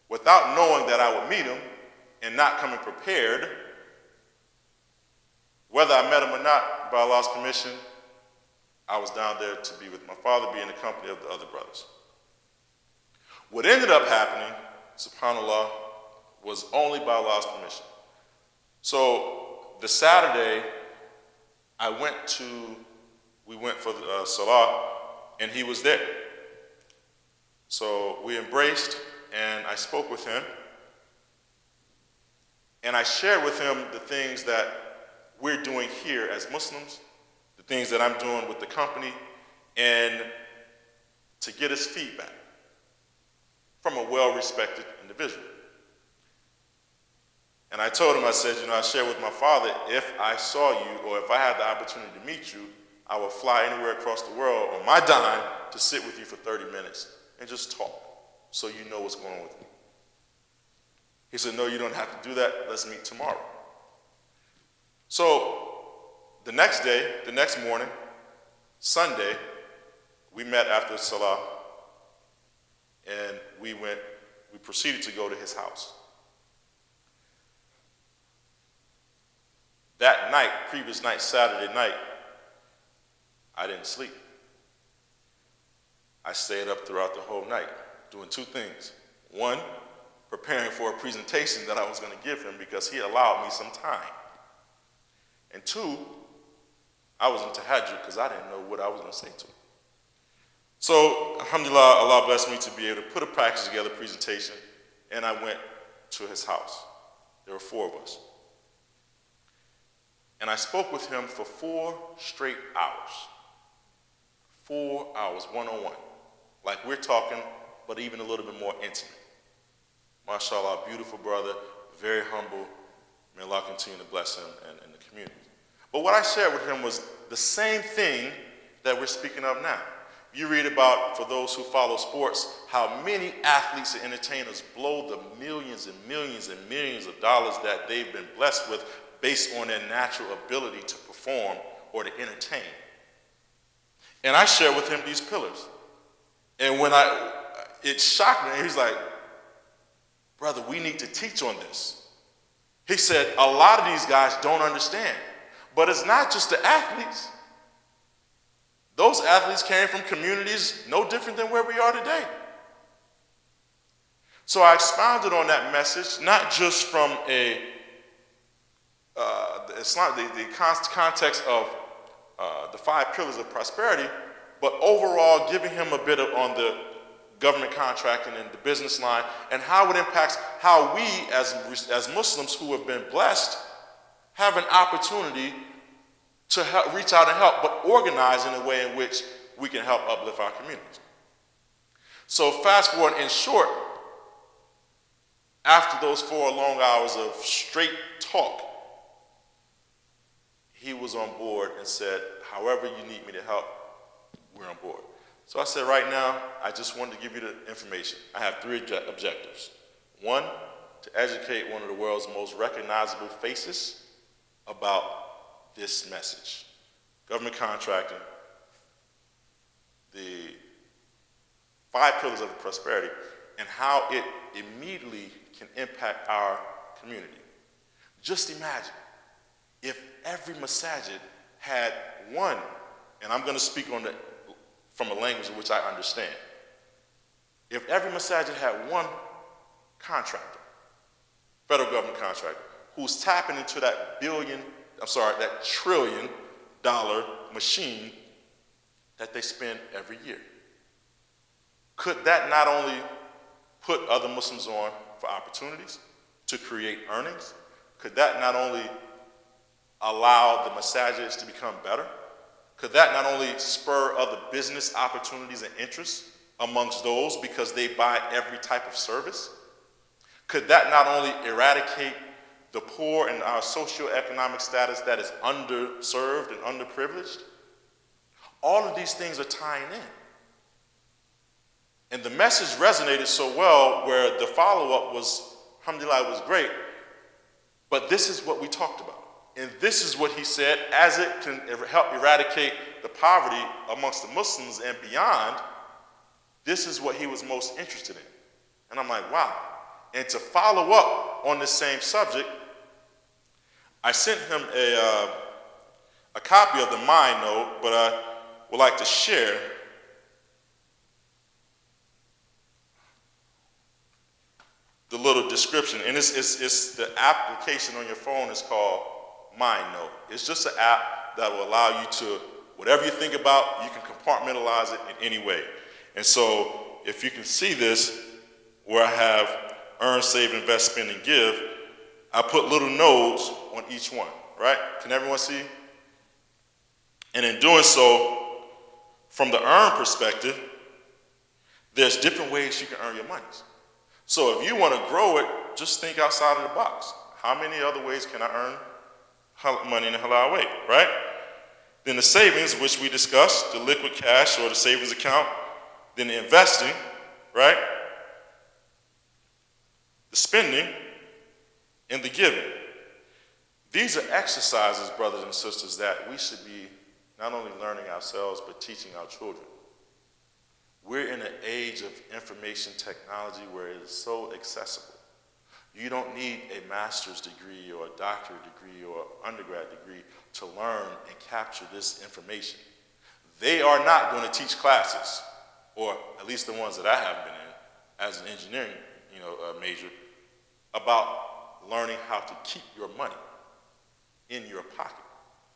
Without knowing that I would meet him and not coming prepared, whether I met him or not, by Allah's permission, I was down there to be with my father, be in the company of the other brothers. What ended up happening, subhanAllah, was only by Allah's permission. So the Saturday, we went for the Salah, and he was there. So we embraced, and I spoke with him, and I shared with him the things that we're doing here as Muslims, the things that I'm doing with the company, and to get his feedback from a well-respected individual. And I told him, I said, I shared with my father, if I saw you or if I had the opportunity to meet you, I would fly anywhere across the world on my dime to sit with you for 30 minutes and just talk so you know what's going on with me. He said, no, you don't have to do that. Let's meet tomorrow. So the next day, the next morning, Sunday, we met after Salah, and we proceeded to go to his house. That night, previous night, Saturday night, I didn't sleep. I stayed up throughout the whole night doing two things. One, preparing for a presentation that I was going to give him because he allowed me some time. And two, I was in tahajjud because I didn't know what I was going to say to him. So, alhamdulillah, Allah blessed me to be able to put a package together presentation, and I went to his house. There were 4 of us. And I spoke with him for 4 straight hours. 4 hours, one-on-one. Like we're talking, but even a little bit more intimate. MashaAllah, beautiful brother, very humble. May Allah continue to bless him and the community. But what I shared with him was the same thing that we're speaking of now. You read about, for those who follow sports, how many athletes and entertainers blow the millions and millions and millions of dollars that they've been blessed with based on their natural ability to perform or to entertain. And I shared with him these pillars. And when it shocked me, he's like, brother, we need to teach on this. He said, a lot of these guys don't understand. But it's not just the athletes. Those athletes came from communities no different than where we are today. So I expounded on that message, not just from the context of the 5 pillars of prosperity, but overall giving him a bit on the government contracting and the business line and how it impacts how we as Muslims who have been blessed have an opportunity to help, reach out and help, but organize in a way in which we can help uplift our communities. So fast forward, in short, after those 4 long hours of straight talk, he was on board and said, however you need me to help, we're on board. So I said, right now, I just wanted to give you the information. I have 3 objectives. 1, to educate one of the world's most recognizable faces about this message. Government contracting, the 5 pillars of prosperity, and how it immediately can impact our community. Just imagine if every masajid had one, and I'm going to speak on from a language in which I understand. If every masajid had one contractor, federal government contractor, who's tapping into that $1 trillion machine that they spend every year, could that not only put other Muslims on for opportunities to create earnings? Could that not only allow the masajids to become better? Could that not only spur other business opportunities and interests amongst those because they buy every type of service? Could that not only eradicate the poor and our socioeconomic status that is underserved and underprivileged? All of these things are tying in. And the message resonated so well where the follow-up was, alhamdulillah, was great, but this is what we talked about. And this is what he said, as it can help eradicate the poverty amongst the Muslims and beyond, this is what he was most interested in. And I'm like, wow. And to follow up on the same subject, I sent him a copy of the Mind Note, but I would like to share the little description. And it's the application on your phone is called Mind Note. It's just an app that will allow you to, whatever you think about, you can compartmentalize it in any way. And so if you can see this, where I have earn, save, invest, spend, and give, I put little nodes on each one, right? Can everyone see? And in doing so, from the earn perspective, there's different ways you can earn your monies. So if you want to grow it, just think outside of the box. How many other ways can I earn money in a halal way, right? Then the savings, which we discussed, the liquid cash or the savings account. Then the investing, right? The spending, and the giving. These are exercises, brothers and sisters, that we should be not only learning ourselves, but teaching our children. We're in an age of information technology where it is so accessible. You don't need a master's degree or a doctorate degree or undergrad degree to learn and capture this information. They are not going to teach classes or at least the ones that I have been in as an engineering, major, about learning how to keep your money in your pocket.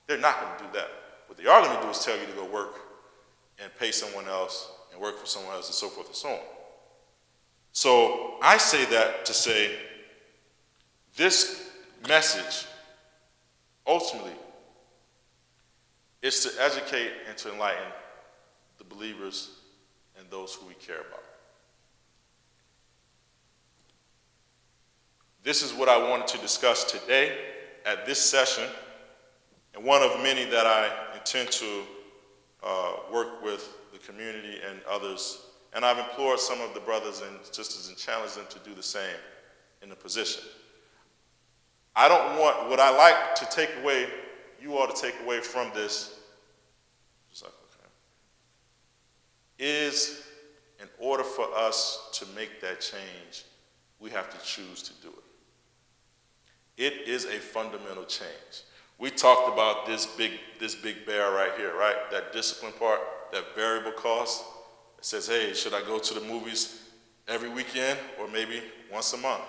They're not going to do that. What they are going to do is tell you to go work and pay someone else and work for someone else and so forth and so on. So I say that to say this message ultimately is to educate and to enlighten the believers and those who we care about. This is what I wanted to discuss today at this session, and one of many that I intend to work with the community and others. And I've implored some of the brothers and sisters and challenged them to do the same in the position. I don't want, what I like to take away, you all to take away from this, is in order for us to make that change, we have to choose to do it. It is a fundamental change. We talked about this big bear right here, right? That discipline part, that variable cost. It says, hey, should I go to the movies every weekend or maybe once a month?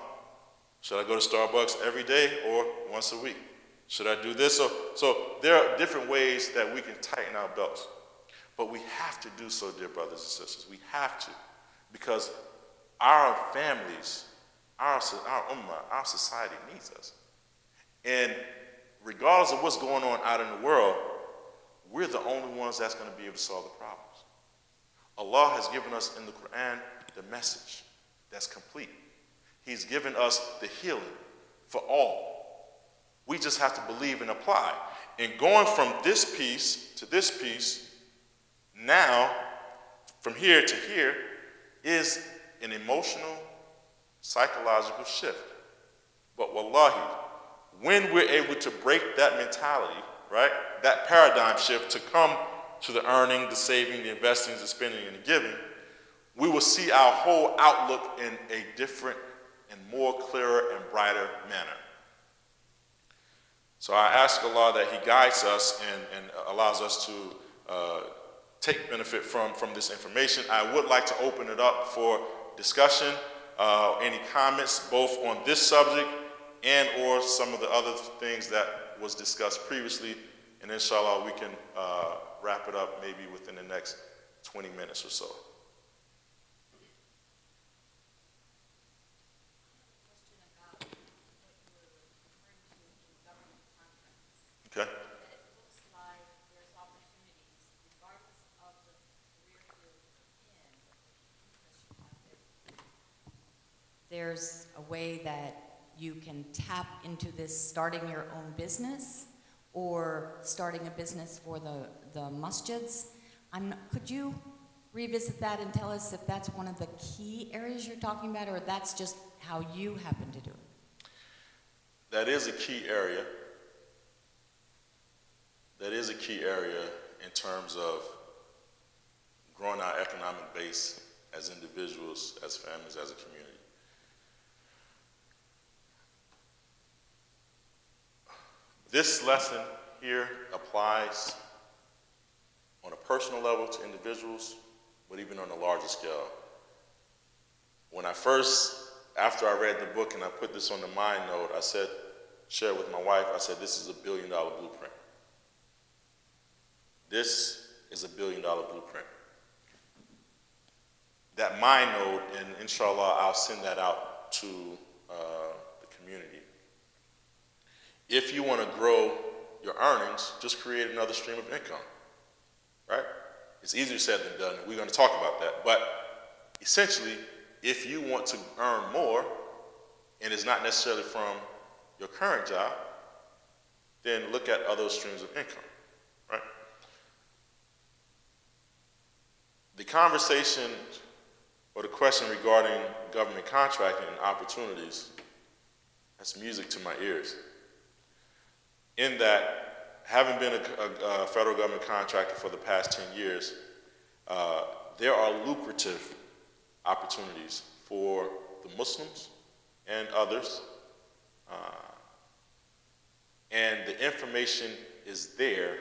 Should I go to Starbucks every day or once a week? Should I do this? So there are different ways that we can tighten our belts. But we have to do so, dear brothers and sisters. We have to. Because our families, our ummah, our society needs us. And regardless of what's going on out in the world, we're the only ones that's going to be able to solve the problems. Allah has given us in the Quran the message that's complete. He's given us the healing for all. We just have to believe and apply. And going from this piece to this piece, now, from here to here, is an emotional, psychological shift. But wallahi, when we're able to break that mentality, right, that paradigm shift to come to the earning, the saving, the investing, the spending, and the giving, we will see our whole outlook in a different and more clearer and brighter manner. So I ask Allah that He guides us and allows us to take benefit from this information. I would like to open it up for discussion, any comments both on this subject and or some of the other things that was discussed previously, and inshallah we can wrap it up maybe within the next 20 minutes or so. Okay. There's a way that you can tap into this starting your own business or starting a business for the masjids. Could you revisit that and tell us if that's one of the key areas you're talking about, or that's just how you happen to do it? That is a key area. That is a key area in terms of growing our economic base as individuals, as families, as a community. This lesson here applies on a personal level to individuals, but even on a larger scale. When I first, after I read the book and I put this on the mind note, I said, shared with my wife, I said, this is a $1 billion blueprint. This is a $1 billion blueprint. That mind note, and inshallah, I'll send that out to the community. If you want to grow your earnings, just create another stream of income, right? It's easier said than done, and we're going to talk about that. But essentially, if you want to earn more, and it's not necessarily from your current job, then look at other streams of income, right? The conversation or the question regarding government contracting and opportunities, that's music to my ears. In that, having been a federal government contractor for the past 10 years, there are lucrative opportunities for the Muslims and others. And the information is there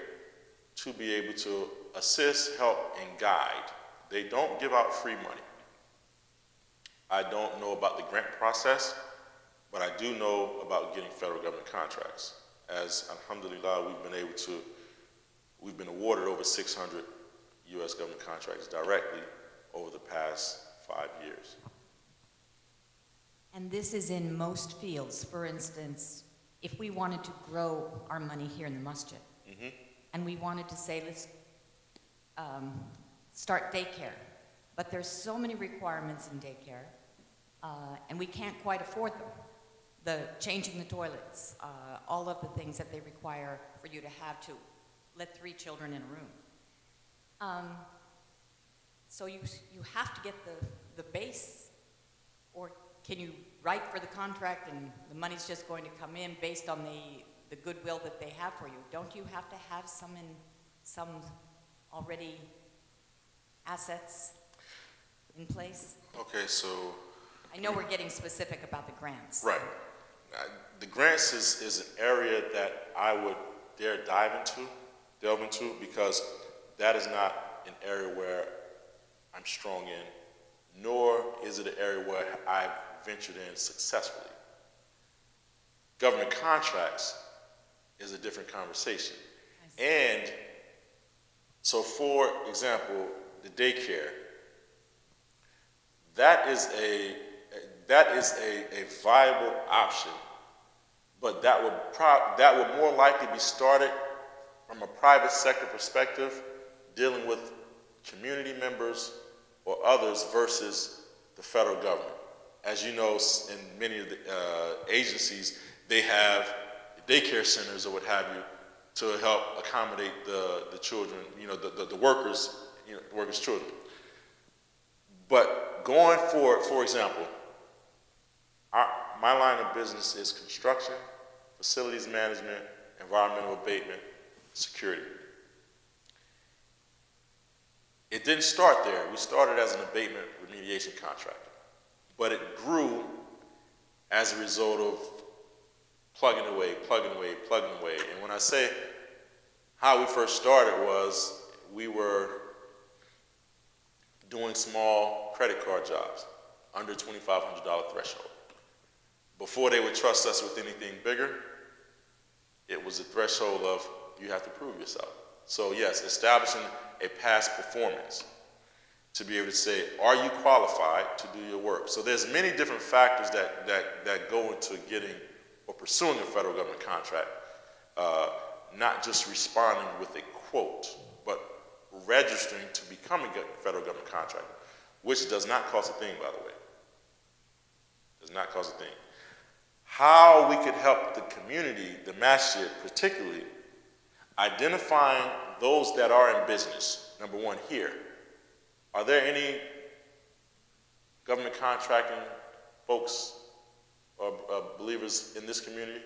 to be able to assist, help, and guide They don't give out free money. I don't know about the grant process, but I do know about getting federal government contracts. As, alhamdulillah, we've been awarded over 600 U.S. government contracts directly over the past 5 years. And this is in most fields. For instance, if we wanted to grow our money here in the masjid, and we wanted to say, let's start daycare, but there's so many requirements in daycare, and we can't quite afford them. The changing the toilets, all of the things that they require for you to have to let 3 children in a room. So you have to get the base, or can you write for the contract and the money's just going to come in based on the goodwill that they have for you? Don't you have to have some already assets in place? Okay, so I know we're getting specific about the grants. right. The grants is an area that I would dare delve into, because that is not an area where I'm strong in, nor is it an area where I've ventured in successfully. Government contracts is a different conversation. And so, for example, the daycare, that is a viable option, but that would more likely be started from a private sector perspective, dealing with community members or others versus the federal government. As you know, in many of the agencies, they have daycare centers or what have you to help accommodate the children, the workers, the workers' children. But going forward, for example, my line of business is construction, facilities management, environmental abatement, security. It didn't start there. We started as an abatement remediation contractor, but it grew as a result of plugging away. And when I say how we first started was we were doing small credit card jobs under $2,500 threshold. Before they would trust us with anything bigger, it was a threshold of you have to prove yourself. So yes, establishing a past performance to be able to say, are you qualified to do your work? So there's many different factors that go into getting or pursuing a federal government contract, not just responding with a quote, but registering to become a federal government contractor, which does not cost a thing, by the way. Does not cost a thing. How we could help the community, the masjid particularly, identifying those that are in business. Number one, here. Are there any government contracting folks or believers in this community?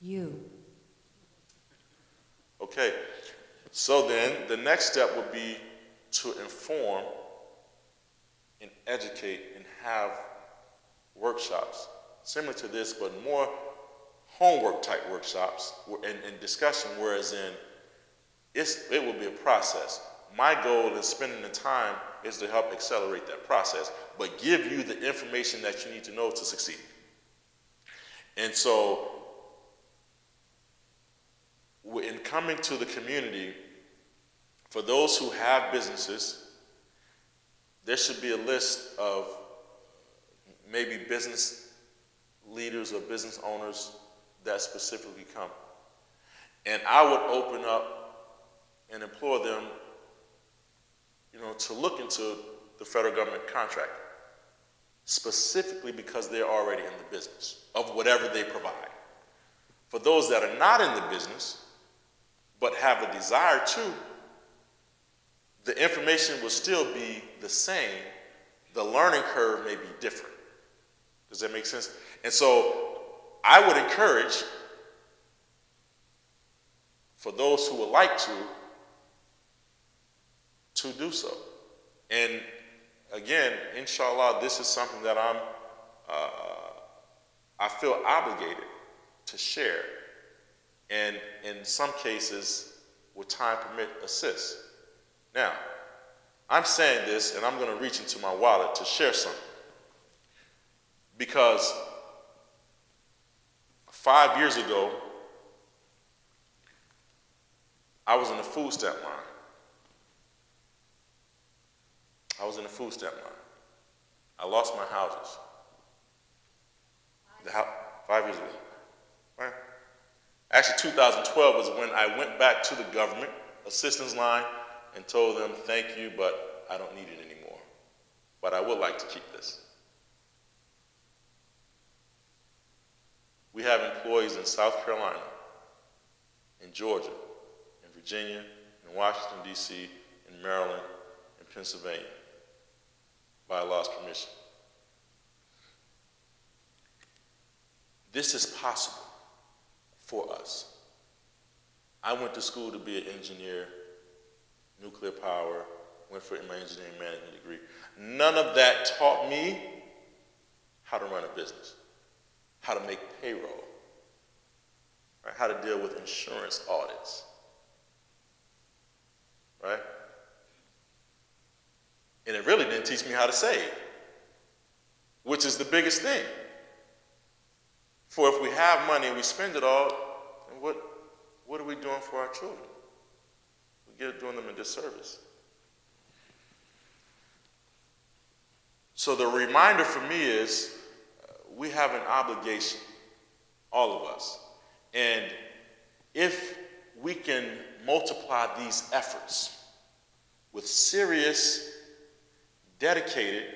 You. Okay. So then the next step would be to inform and educate and have workshops similar to this, but more homework type workshops and discussion, whereas it will be a process. My goal in spending the time is to help accelerate that process, but give you the information that you need to know to succeed. And so, in coming to the community, for those who have businesses, there should be a list of maybe business leaders or business owners that specifically come. And I would open up and implore them, to look into the federal government contract, specifically because they're already in the business of whatever they provide. For those that are not in the business, but have a desire to, the information will still be the same. The learning curve may be different. Does that make sense? And so I would encourage, for those who would like to do so. And again, inshallah, this is something that I feel obligated to share, and in some cases, with time permit, assist. Now, I'm saying this, and I'm going to reach into my wallet to share something. Because 5 years ago, I was in the food stamp line. I lost my houses. 5 years ago. Right? Actually, 2012 was when I went back to the government assistance line and told them, thank you, but I don't need it anymore. But I would like to keep this. We have employees in South Carolina, in Georgia, in Virginia, in Washington, D.C., in Maryland, in Pennsylvania, by Allah's permission. This is possible for us. I went to school to be an engineer, nuclear power, went for my engineering management degree. None of that taught me how to run a business, how to make payroll, right? How to deal with insurance audits, right? And it really didn't teach me how to save, which is the biggest thing. For if we have money and we spend it all, then what are we doing for our children? We're doing them a disservice. So the reminder for me is we have an obligation, all of us. And if we can multiply these efforts with serious, dedicated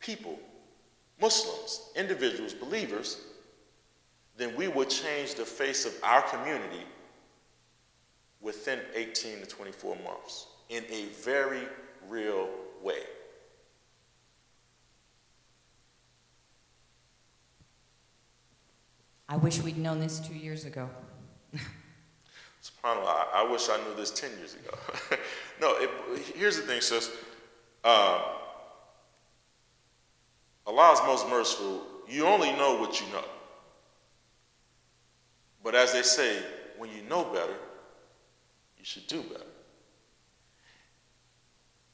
people, Muslims, individuals, believers, then we will change the face of our community within 18 to 24 months in a very real way. I wish we'd known this 2 years ago. SubhanAllah, I wish I knew this 10 years ago. No, here's the thing, sis. Allah is most merciful. You only know what you know. But as they say, when you know better, you should do better.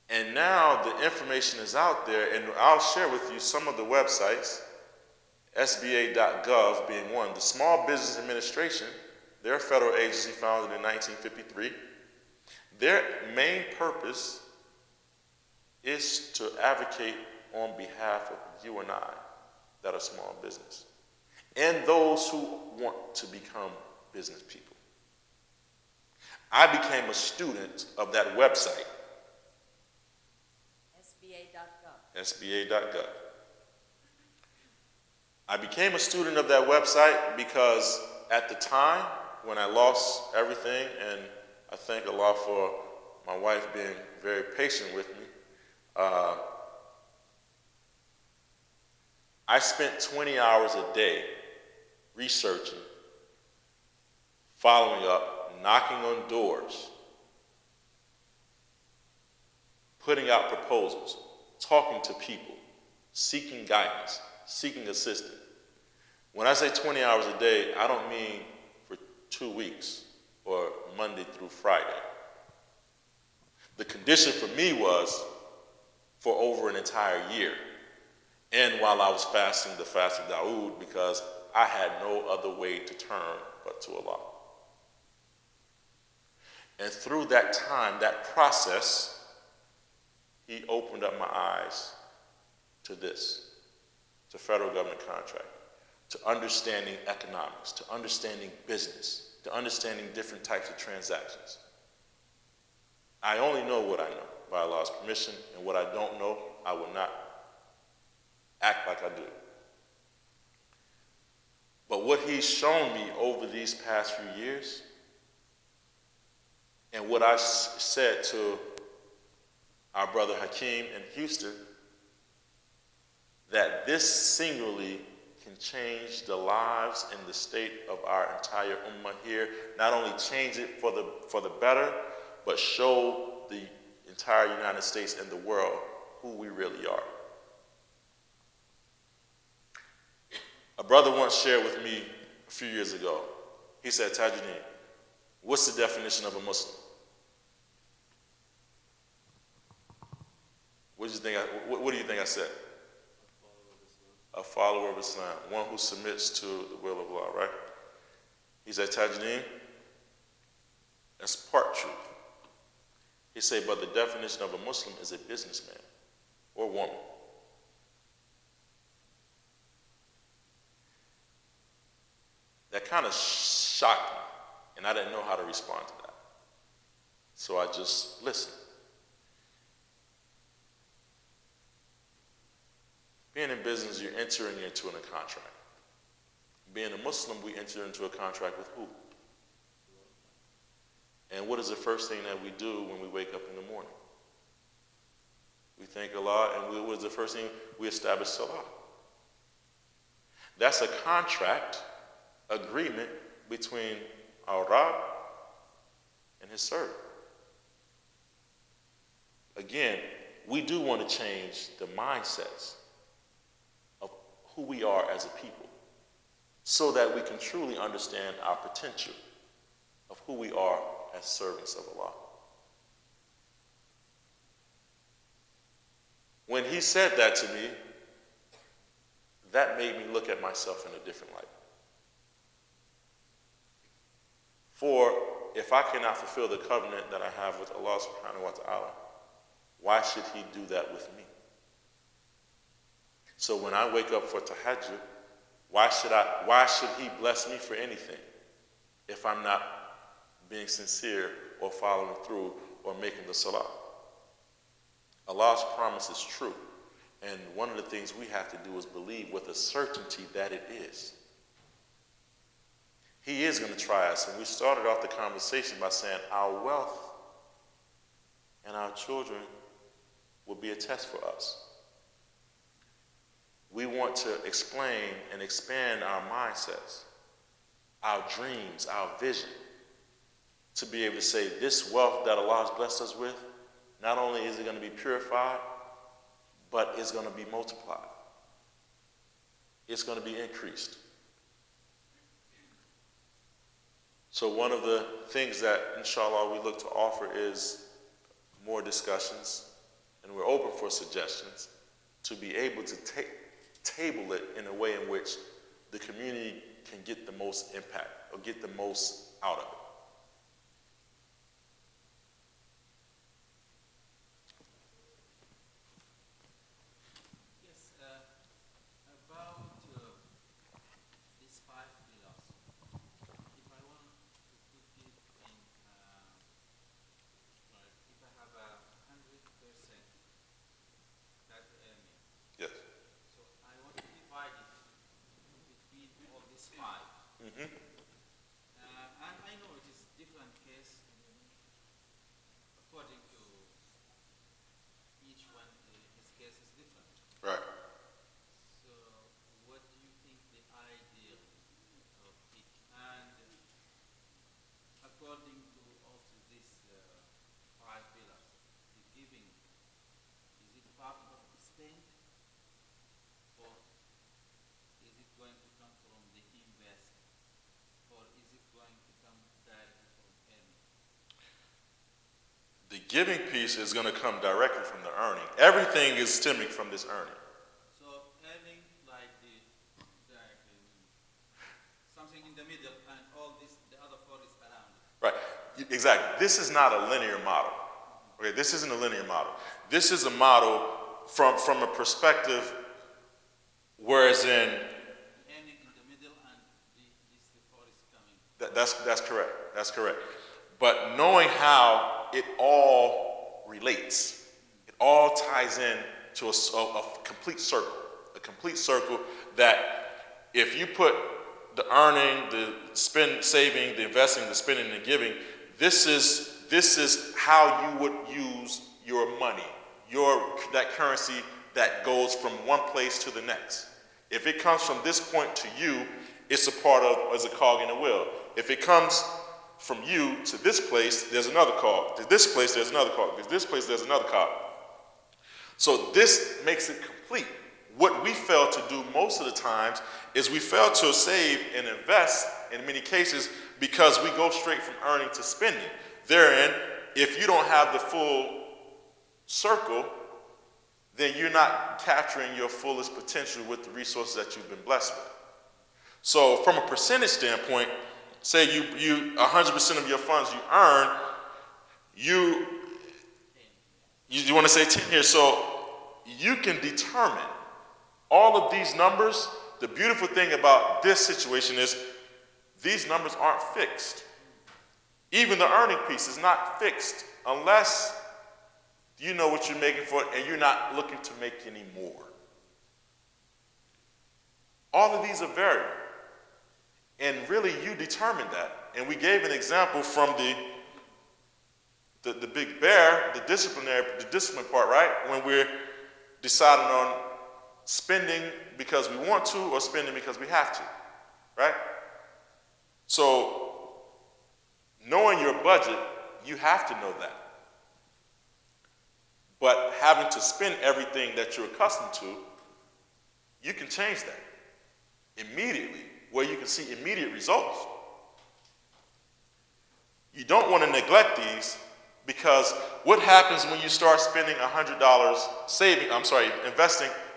And now the information is out there, and I'll share with you some of the websites, SBA.gov being one. The Small Business Administration, they're a federal agency founded in 1953. Their main purpose is to advocate on behalf of you and I that are small business and those who want to become business people. I became a student of that website. SBA.gov. I became a student of that website because at the time when I lost everything, and I thank Allah for my wife being very patient with me, I spent 20 hours a day researching, following up, knocking on doors, putting out proposals, talking to people, seeking guidance, seeking assistance. When I say 20 hours a day, I don't mean for 2 weeks or Monday through Friday. The condition for me was for over an entire year. And while I was fasting, the fast of Dawood, because I had no other way to turn but to Allah. And through that time, that process, He opened up my eyes to this, to federal government contract, to understanding economics, to understanding business, to understanding different types of transactions. I only know what I know by Allah's permission, and what I don't know, I will not act like I do. But what He's shown me over these past few years, and what I said to our brother Hakeem in Houston, that this singularly can change the lives and the state of our entire ummah here. Not only change it for the better, but show the entire United States and the world who we really are. A brother once shared with me a few years ago. He said, Tajuddin, what's the definition of a Muslim? What do you think I said? A follower of Islam, one who submits to the will of Allah, right? He said, Tajuddin, that's part truth. He said, but the definition of a Muslim is a businessman or woman. That kind of shocked me, and I didn't know how to respond to that. So I just listened. Being in business, you're entering into a contract. Being a Muslim, we enter into a contract with who? And what is the first thing that we do when we wake up in the morning? We thank Allah, and what is the first thing? We establish Salah. That's a contract agreement between our Rabb and his servant. Again, we do want to change the mindsets of who we are as a people so that we can truly understand our potential of who we are as servants of Allah. When he said that to me, that made me look at myself in a different light. For if I cannot fulfill the covenant that I have with Allah subhanahu wa ta'ala, why should he do that with me? So when I wake up for tahajjud, why should he bless me for anything if I'm not being sincere or following through or making the salah? Allah's promise is true. And one of the things we have to do is believe with a certainty that it is. He is going to try us. And we started off the conversation by saying our wealth and our children will be a test for us. We want to explain and expand our mindsets, our dreams, our vision, to be able to say this wealth that Allah has blessed us with, not only is it going to be purified, but it's going to be multiplied. It's going to be increased. So one of the things that, inshallah, we look to offer is more discussions, and we're open for suggestions to be able to table it in a way in which the community can get the most impact or get the most out of it. Yes, about these 5 pillars, if I want to put it in, like if I have a 100% that earning, Yes. so I want to divide it between all these 5. Mm-hmm. And I know it is different case according to each one, his case is different. Right. So what do you think the ideal of it? And according to also these 5 pillars, the giving, is it part of the spend, or is it going to come from the invest, or is it going to come directly from earning? The giving piece is going to come directly from the earning. Everything is stemming from this earning. So earning like something in the middle, and all this, the other 4 is around it. Right. Exactly. This is not a linear model. Okay, this isn't a linear model. This is a model from a perspective, whereas in Earning in the middle, and the 4 is coming. that's correct. That's correct. But knowing how it all relates, it all ties in to a complete circle that if you put the earning, the saving, the investing, the spending, and the giving, this is how you would use your money, that currency that goes from one place to the next. If it comes from this point to you, it's a part of as a cog in the wheel. If it comes from you to this place, there's another cog. To this place, there's another cog. To this place, there's another cog. So this makes it complete. What we fail to do most of the times is we fail to save and invest in many cases because we go straight from earning to spending. Therein, if you don't have the full circle, then you're not capturing your fullest potential with the resources that you've been blessed with. So from a percentage standpoint, say you 100% of your funds you earn, you want to say 10 here, so you can determine all of these numbers. The beautiful thing about this situation is these numbers aren't fixed. Even the earning piece is not fixed unless you know what you're making for it and you're not looking to make any more. All of these are variable. And really you determine that. And we gave an example from the big bear, the discipline part, right? When we're deciding on spending because we want to or spending because we have to, right? So knowing your budget, you have to know that. But having to spend everything that you're accustomed to, you can change that immediately, where you can see immediate results. You don't want to neglect these, because what happens when you start spending investing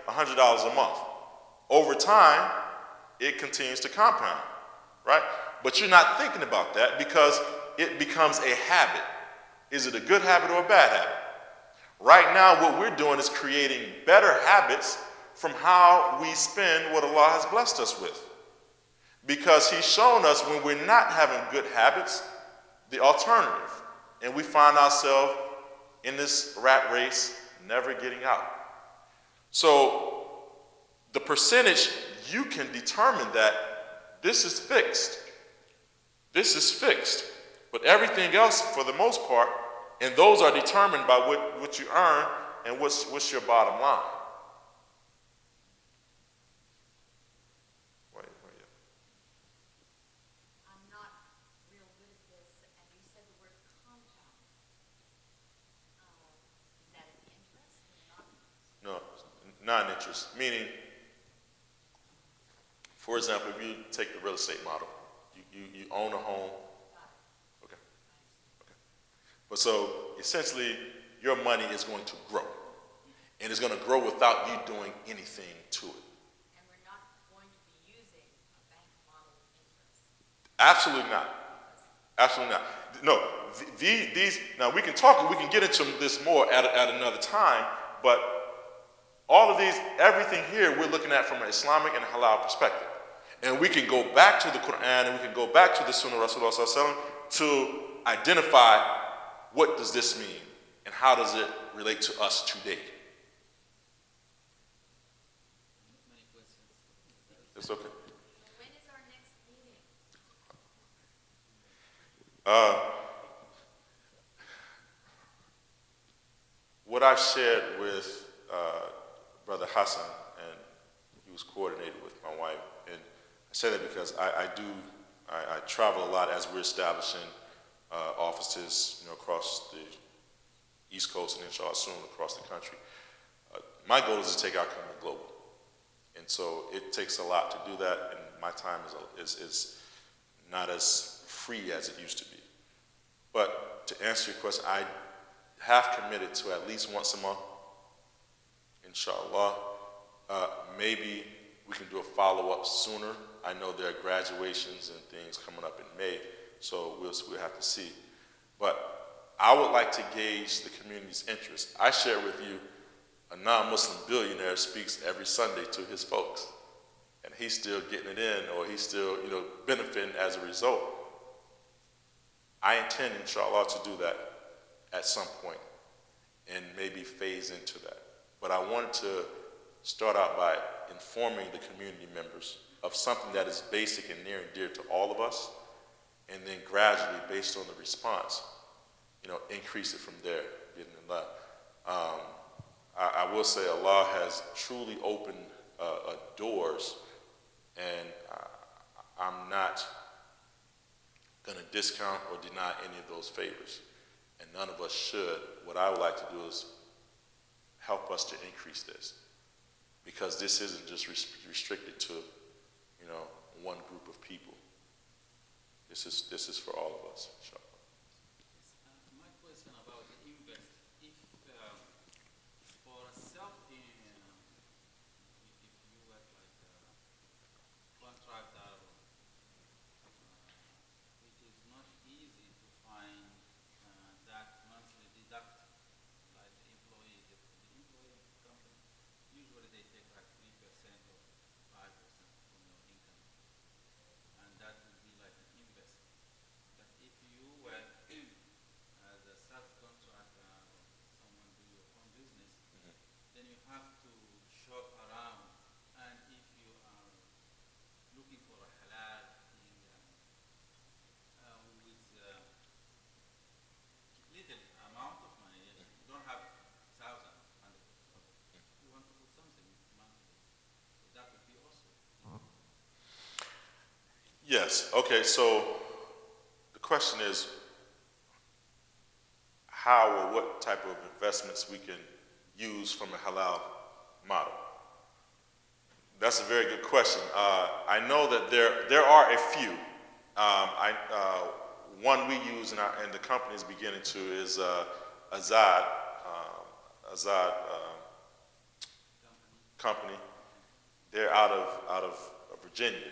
$100 a month? Over time, it continues to compound, right? But you're not thinking about that because it becomes a habit. Is it a good habit or a bad habit? Right now, what we're doing is creating better habits from how we spend what Allah has blessed us with. Because He's shown us when we're not having good habits, the alternative. And we find ourselves in this rat race, never getting out. So the percentage, you can determine that this is fixed. This is fixed. But everything else, for the most part, and those are determined by what you earn and what's your bottom line. I'm not real good at this, and you said the word compound. Is that an interest or not? No, non-interest, meaning, for example, if you take the real estate model, you own a home. Okay. But so essentially, your money is going to grow, and it's going to grow without you doing anything to it. And we're not going to be using a bank model interest. Absolutely not. Absolutely not. No, these, now we can talk, we can get into this more at another time, but all of these, everything here, we're looking at from an Islamic and halal perspective. And we can go back to the Quran and we can go back to the Sunnah of Rasulullah Sallallahu Alaihi Wasallam to identify what does this mean and how does it relate to us today. Many questions. It's okay. When is our next meeting? What I've shared with Brother Hassan, and he was coordinated with my wife, and I say that because I travel a lot as we're establishing offices, across the East Coast and inshallah soon across the country. My goal is to take our company global, and so it takes a lot to do that, and my time is not as free as it used to be. But to answer your question, I have committed to at least once a month, inshallah. Maybe we can do a follow-up sooner. I know there are graduations and things coming up in May, so we'll have to see. But I would like to gauge the community's interest. I share with you, a non-Muslim billionaire speaks every Sunday to his folks, and he's still getting it in, or he's still, benefiting as a result. I intend, inshallah, to do that at some point and maybe phase into that. But I wanted to start out by informing the community members of something that is basic and near and dear to all of us, and then gradually, based on the response, increase it from there. I will say Allah has truly opened doors, and I'm not going to discount or deny any of those favors, and none of us should. What I would like to do is help us to increase this, because this isn't just restricted to one group of people. This is for all of us, inshallah. My question about the invest. If for a self-invest, Yes. Okay, so the question is how or what type of investments we can use from a halal model. That's a very good question. I know that there are a few. One we use and the company is beginning to is Azad company. They're out of Virginia.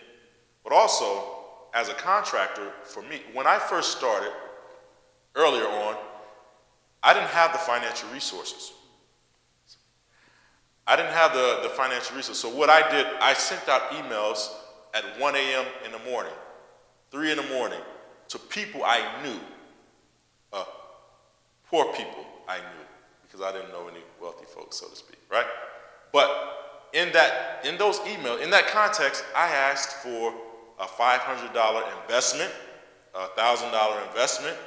But also, as a contractor, for me, when I first started earlier on, I didn't have the financial resources. I didn't have the financial resources. So what I did, I sent out emails at 1 a.m. in the morning, 3 in the morning, to people I knew, poor people I knew, because I didn't know any wealthy folks, so to speak, right? But in those emails, in that context, I asked for a $500 investment, a $1,000 investment,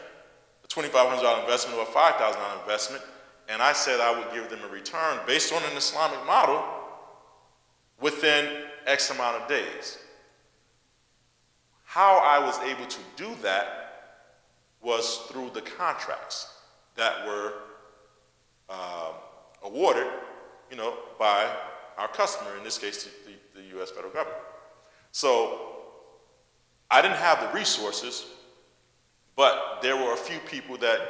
a $2,500 investment, or a $5,000 investment, and I said I would give them a return based on an Islamic model within X amount of days. How I was able to do that was through the contracts that were awarded, by our customer, in this case, the U.S. federal government. So I didn't have the resources, but there were a few people that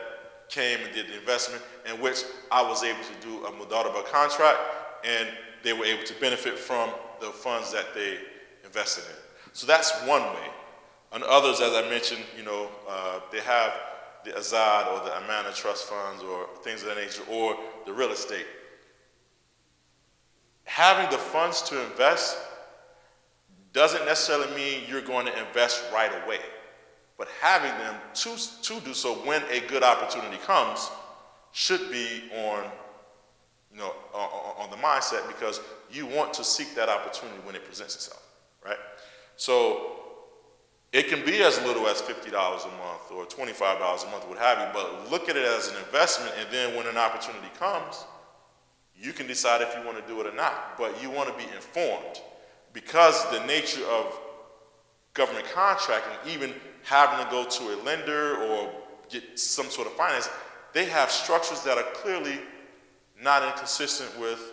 came and did the investment in which I was able to do a mudaraba contract, and they were able to benefit from the funds that they invested in. So that's one way. And others, as I mentioned, they have the Azad or the Amana trust funds or things of that nature, or the real estate. Having the funds to invest doesn't necessarily mean you're going to invest right away, but having them to do so when a good opportunity comes should be on the mindset, because you want to seek that opportunity when it presents itself, right? So it can be as little as $50 a month or $25 a month, what have you, but look at it as an investment, and then when an opportunity comes, you can decide if you want to do it or not, but you want to be informed, because the nature of government contracting, even having to go to a lender or get some sort of finance, they have structures that are clearly not inconsistent with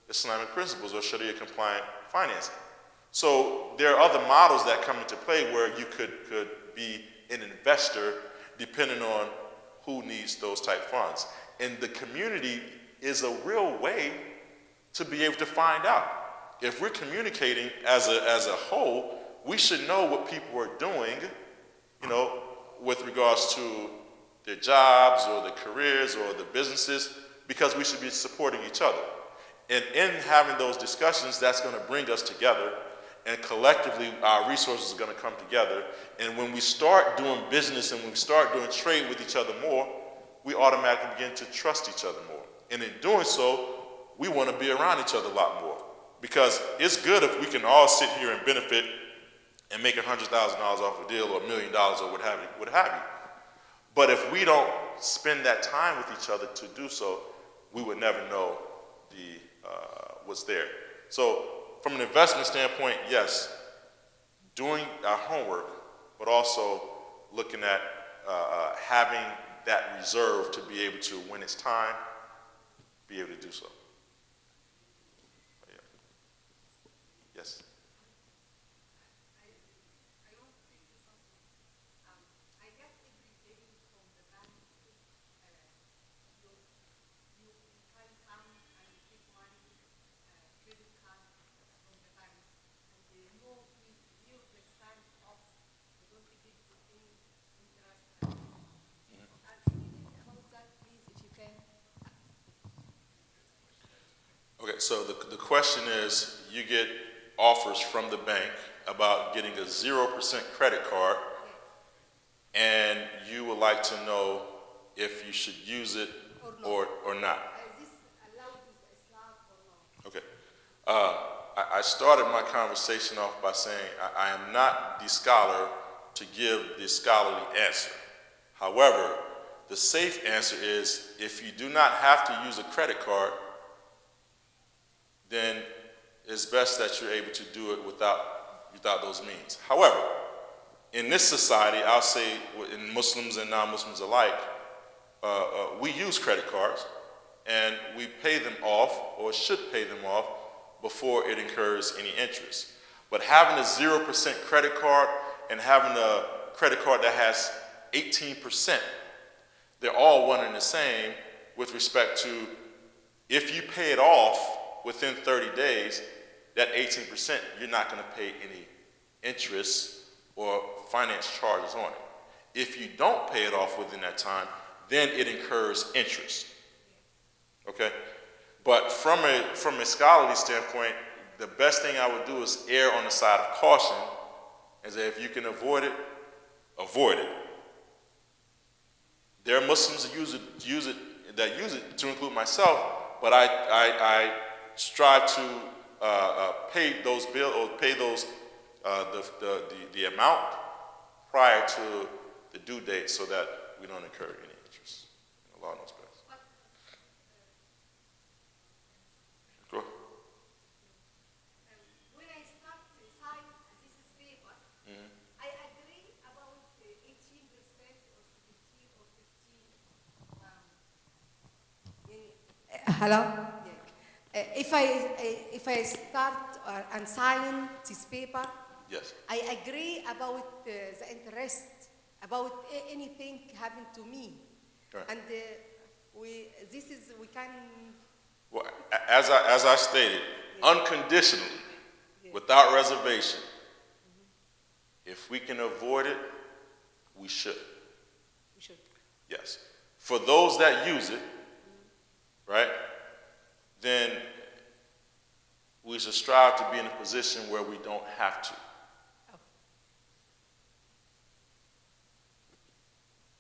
Islamic principles or Sharia compliant financing. So there are other models that come into play where you could be an investor depending on who needs those type funds. And the community is a real way to be able to find out. If we're communicating as a whole, we should know what people are doing, with regards to their jobs or their careers or the businesses, because we should be supporting each other. And in having those discussions, that's going to bring us together, and collectively our resources are going to come together. And when we start doing business and when we start doing trade with each other more, we automatically begin to trust each other more. And in doing so, we want to be around each other a lot more, because it's good if we can all sit here and benefit and make $100,000 off a deal or $1 million or what have you. But if we don't spend that time with each other to do so, we would never know what's there. So from an investment standpoint, yes, doing our homework, but also looking at having that reserve to be able to, when it's time, be able to do so. Yeah. Yes. I want to thank you something. I guess every day from the bank, you can come and take money, credit card from the bank, and they remove 0% off. They don't give you any interest. About that, please, if you can. Okay, so the question is, you get offers from the bank about getting a 0% credit card, and you would like to know if you should use it or not. Is this allowed with Islam or no? Okay. I started my conversation off by saying I am not the scholar to give the scholarly answer. However, the safe answer is, if you do not have to use a credit card, then it's best that you're able to do it without those means. However, in this society, I'll say in Muslims and non-Muslims alike, we use credit cards and we pay them off or should pay them off before it incurs any interest. But having a 0% credit card and having a credit card that has 18%, they're all one and the same with respect to if you pay it off within 30 days, that 18%, you're not going to pay any interest or finance charges on it. If you don't pay it off within that time, then it incurs interest. Okay? But from a scholarly standpoint, the best thing I would do is err on the side of caution and say if you can avoid it, avoid it. There are Muslims that use it to include myself, but I strive to pay those bills or pay those the amount prior to the due date so that we don't incur any interest. Allah knows best. Go. When I start to sign this paper, I agree about 18% or 17 or 15. Hello? If I start and sign this paper, Yes. I agree about the interest, about anything happened to me. Right. And we can, Well, as I stated, unconditionally, without reservation, if we can avoid it, we should. we should. Yes. For those that use it, right, then we should strive to be in a position where we don't have to.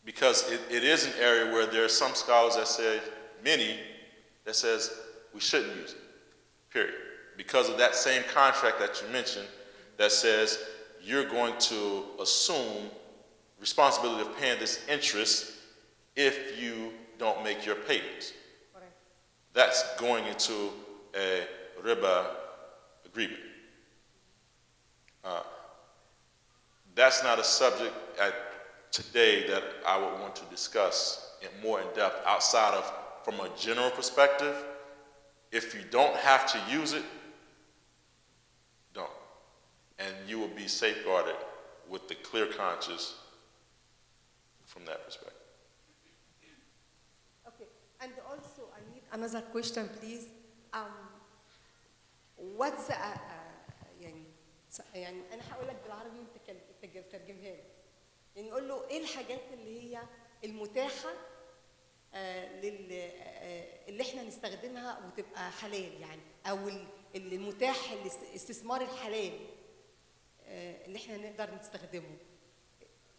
Because it is an area where there are some scholars that say, many, that says we shouldn't use it, period. Because of that same contract that you mentioned that says you're going to assume responsibility of paying this interest if you don't make your payments. Correct. That's going into a riba agreement. That's not a subject today that I would want to discuss more in depth outside of from a general perspective. If you don't have to use it, don't. And you will be safeguarded with the clear conscience from that perspective. Okay. And also, I need another question, please. What's يعني أنا هقول لك بالعربي وأنت تترجمها لي. يعني نقول له إيه الحاجات اللي هي المتاحة اللي إحنا نستخدمها وتبقى حلال يعني أو المتاح الاستثمار الحلال اللي إحنا نقدر نستخدمه.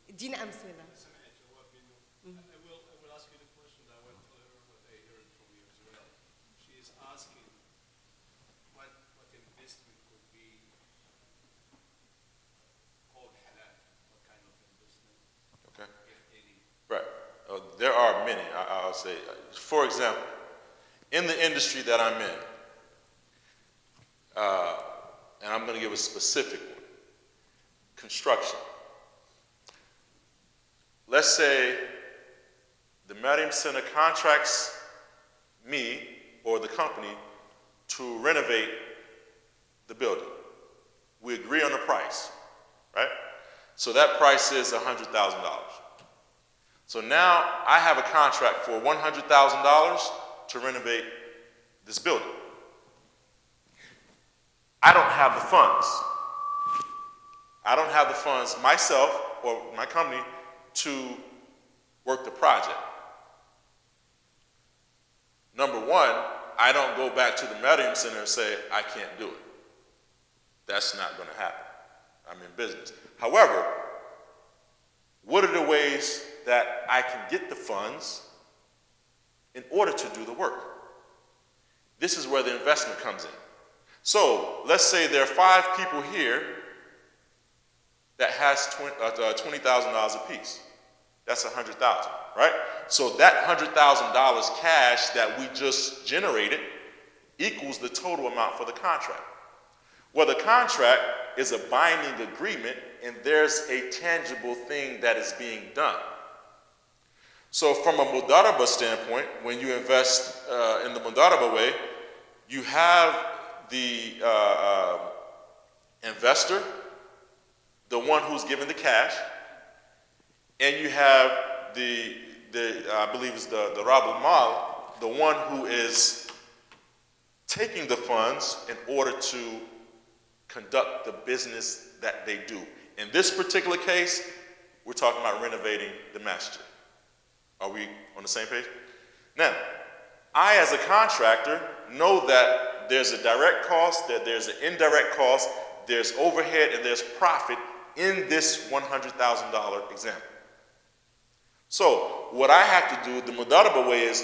ادينا أمثلة. I will ask you the question that I want to hear what I heard from you as well. She is asking what investment could be called halal. What kind of investment, Okay. if any? Right. There are many, I'll say. For example, in the industry that I'm in, and I'm going to give a specific one, construction. Let's say the Maryum Center contracts me or the company to renovate the building. We agree on the price, right? So that price is $100,000. So now I have a contract for $100,000 to renovate this building. I don't have the funds. I don't have the funds myself or my company to work the project. Number one, I don't go back to the Maryum Center and say, I can't do it. That's not going to happen. I'm in business. However, what are the ways that I can get the funds in order to do the work? This is where the investment comes in. So let's say there are 5 people here that has $20,000 apiece. That's $100,000, right? So that $100,000 cash that we just generated equals the total amount for the contract. Well, the contract is a binding agreement and there's a tangible thing that is being done. So from a mudaraba standpoint, when you invest in the mudaraba way, you have the investor, the one who's given the cash, and you have the I believe is the Rabul Mal, the one who is taking the funds in order to conduct the business that they do. In this particular case, we're talking about renovating the masjid. Are we on the same page? Now, I as a contractor know that there's a direct cost, that there's an indirect cost, there's overhead, and there's profit in this $100,000 example. So what I have to do, the mudaraba way is,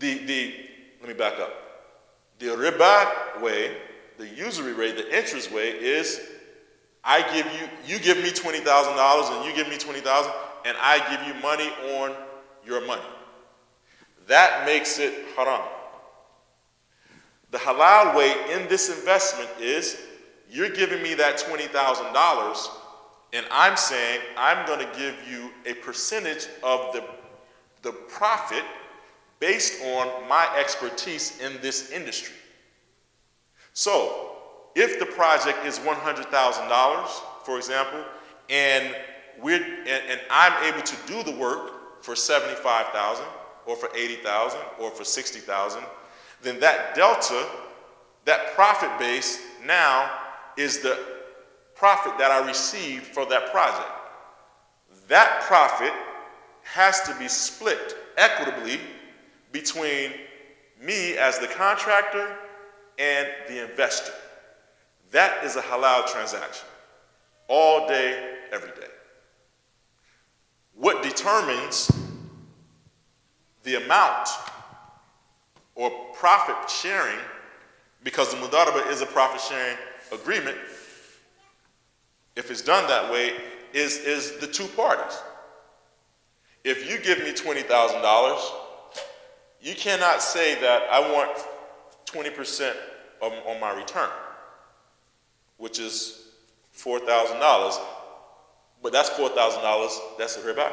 let me back up. The riba way, the usury rate, the interest way is, you give me $20,000 and you give me $20,000 and I give you money on your money. That makes it haram. The halal way in this investment is, you're giving me that $20,000 and I'm saying I'm going to give you a percentage of the profit based on my expertise in this industry. So, if the project is $100,000, for example, and I'm able to do the work for $75,000 or for $80,000 or for $60,000, then that delta, that profit base now is the profit that I received for that project. That profit has to be split equitably between me as the contractor and the investor. That is a halal transaction, all day, every day. What determines the amount or profit sharing, because the mudaraba is a profit sharing agreement, if it's done that way, is the two parties. If you give me $20,000, you cannot say that I want 20% on my return, which is $4,000, but that's $4,000, that's a riba.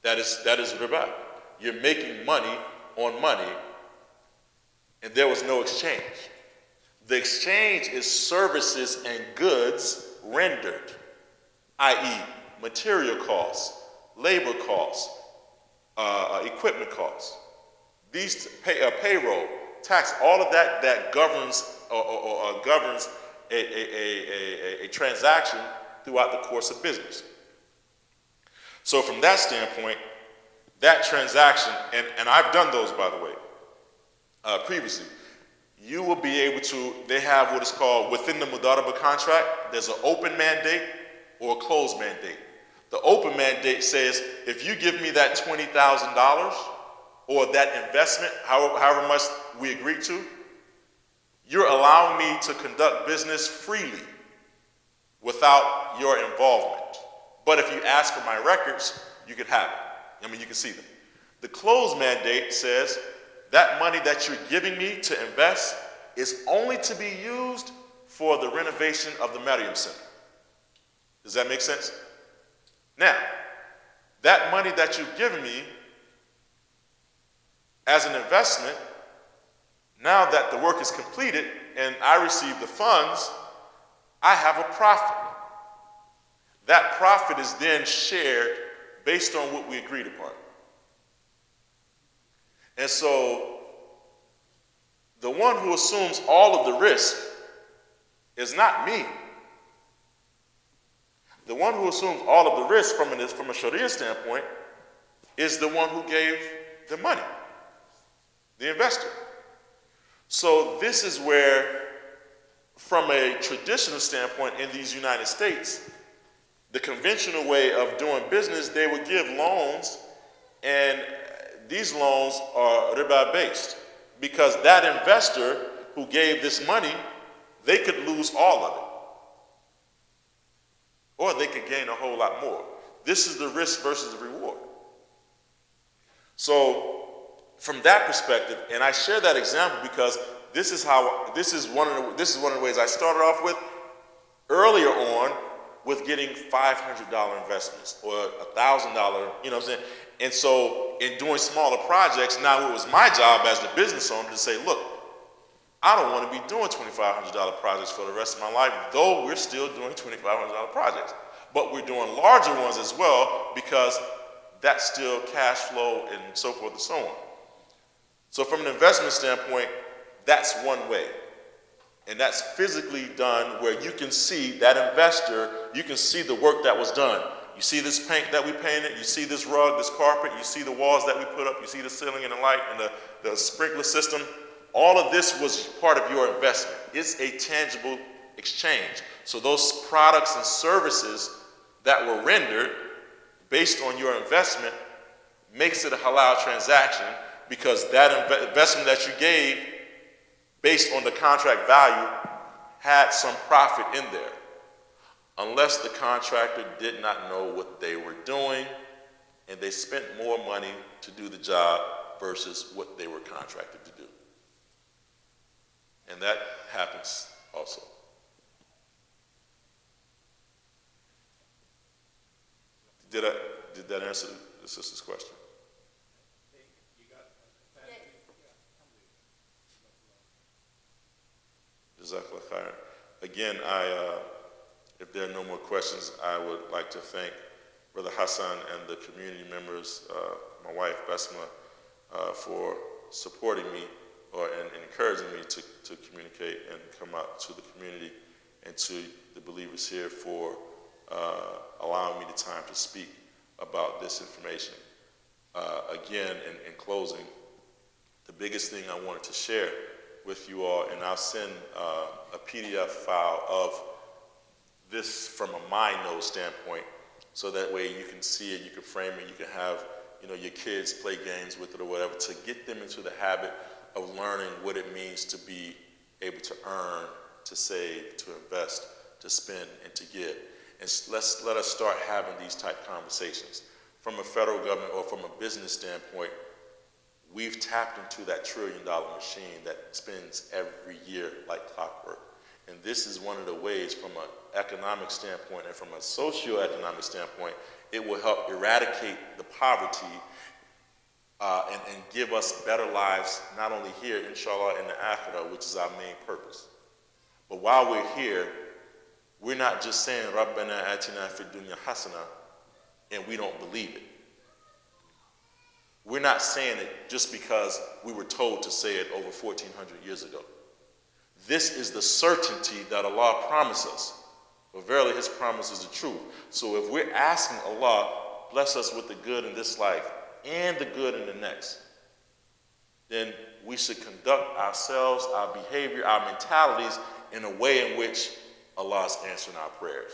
That is riba. You're making money on money, and there was no exchange. The exchange is services and goods rendered, i.e. material costs, labor costs, equipment costs. These payroll, tax, all of that governs or governs a transaction throughout the course of business. So from that standpoint, that transaction, and I've done those, by the way, previously, you will be able to, they have what is called, within the mudaraba contract, there's an open mandate or a closed mandate. The open mandate says, if you give me that $20,000 or that investment, however much we agreed to, you're allowing me to conduct business freely without your involvement. But if you ask for my records, you can have it. I mean, you can see them. The closed mandate says that money that you're giving me to invest is only to be used for the renovation of the Maryum Center. Does that make sense? Now, that money that you've given me as an investment, now that the work is completed and I receive the funds, I have a profit. That profit is then shared based on what we agreed upon. And so, the one who assumes all of the risk is not me. The one who assumes all of the risk from a Sharia standpoint is the one who gave the money, the investor. So this is where, from a traditional standpoint in these United States, the conventional way of doing business, they would give loans, and these loans are riba based, because that investor who gave this money, they could lose all of it, or they could gain a whole lot more. This is the risk versus the reward. So from that perspective, and I share that example because this is one of the ways I started off with. Earlier on, with getting $500 investments or $1,000, you know what I'm saying? And so in doing smaller projects, now it was my job as the business owner to say, look, I don't want to be doing $2,500 projects for the rest of my life, though we're still doing $2,500 projects. But we're doing larger ones as well because that's still cash flow and so forth and so on. So from an investment standpoint, that's one way. And that's physically done where you can see that investor, you can see the work that was done. You see this paint that we painted, you see this rug, this carpet, you see the walls that we put up, you see the ceiling and the light and the sprinkler system. All of this was part of your investment. It's a tangible exchange. So those products and services that were rendered based on your investment makes it a halal transaction because that investment that you gave based on the contract value had some profit in there. Unless the contractor did not know what they were doing and they spent more money to do the job versus what they were contracted to do. And that happens also. Did that answer the sister's question? Jazakallah khair. Again, if there are no more questions, I would like to thank Brother Hassan and the community members, my wife Basma, for supporting me and encouraging me to communicate and come out to the community and to the believers here for allowing me the time to speak about this information. Again, in closing, the biggest thing I wanted to share with you all, and I'll send a PDF file of this from a MyNote standpoint, so that way you can see it, you can frame it, you can have your kids play games with it or whatever, to get them into the habit of learning what it means to be able to earn, to save, to invest, to spend, and to give. And let us start having these type conversations. From a federal government or from a business standpoint, we've tapped into that $1 trillion machine that spins every year like clockwork. And this is one of the ways, from an economic standpoint and from a socio-economic standpoint, it will help eradicate the poverty and give us better lives, not only here, inshallah, in the akhirah, which is our main purpose. But while we're here, we're not just saying, Rabbana atina fid dunya hasana, and we don't believe it. We're not saying it just because we were told to say it over 1,400 years ago. This is the certainty that Allah promised us. For verily His promise is the truth. So if we're asking Allah, bless us with the good in this life and the good in the next, then we should conduct ourselves, our behavior, our mentalities in a way in which Allah is answering our prayers.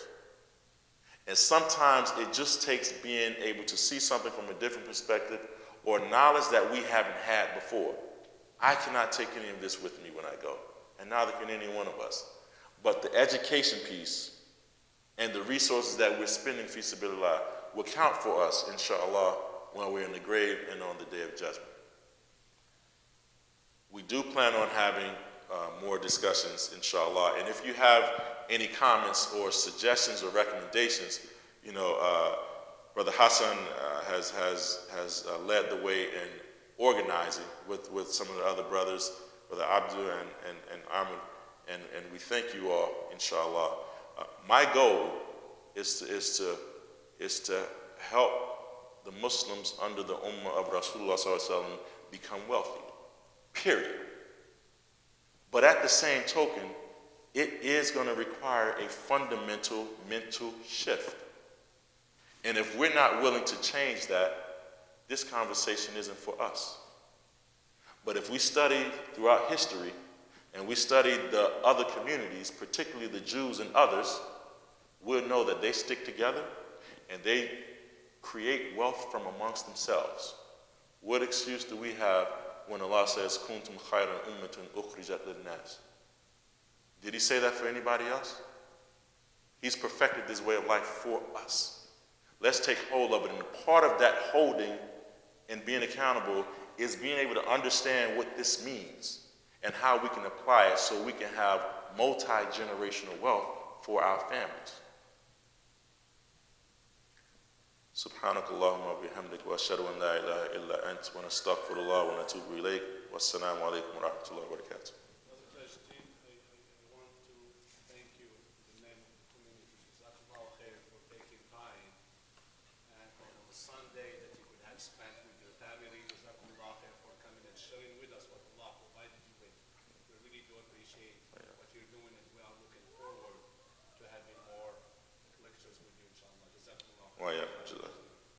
And sometimes it just takes being able to see something from a different perspective or knowledge that we haven't had before. I cannot take any of this with me when I go, and neither can any one of us. But the education piece and the resources that we're spending fi sabilillah will count for us, inshallah, when we're in the grave and on the day of judgment. We do plan on having more discussions, inshallah. And if you have any comments or suggestions or recommendations, Brother Hassan has led the way in organizing with some of the other brothers, Brother Abdu and Ahmed, and we thank you all, inshallah. My goal is to help the Muslims under the ummah of Rasulullah sallallahu alaihi wasallam become wealthy, period. But at the same token, it is going to require a fundamental mental shift. And if we're not willing to change that, this conversation isn't for us. But if we study throughout history, and we study the other communities, particularly the Jews and others, we'll know that they stick together and they create wealth from amongst themselves. What excuse do we have when Allah says, Kuntum khayran ummatun ukhrijat lin-nas? Did He say that for anybody else? He's perfected this way of life for us. Let's take hold of it. And part of that holding and being accountable is being able to understand what this means and how we can apply it so we can have multi-generational wealth for our families. سبحانك اللهم وبحمدك وأشهد أن لا إله إلا أنت ونستغفر الله ونتوب إليك والسلام عليكم ورحمة الله وبركاته. Brother Tajuddin, I want to thank you in the name of the community. Jazakallah khair for taking time and on a Sunday that you could have spent with your family. Jazakallah khair for coming and sharing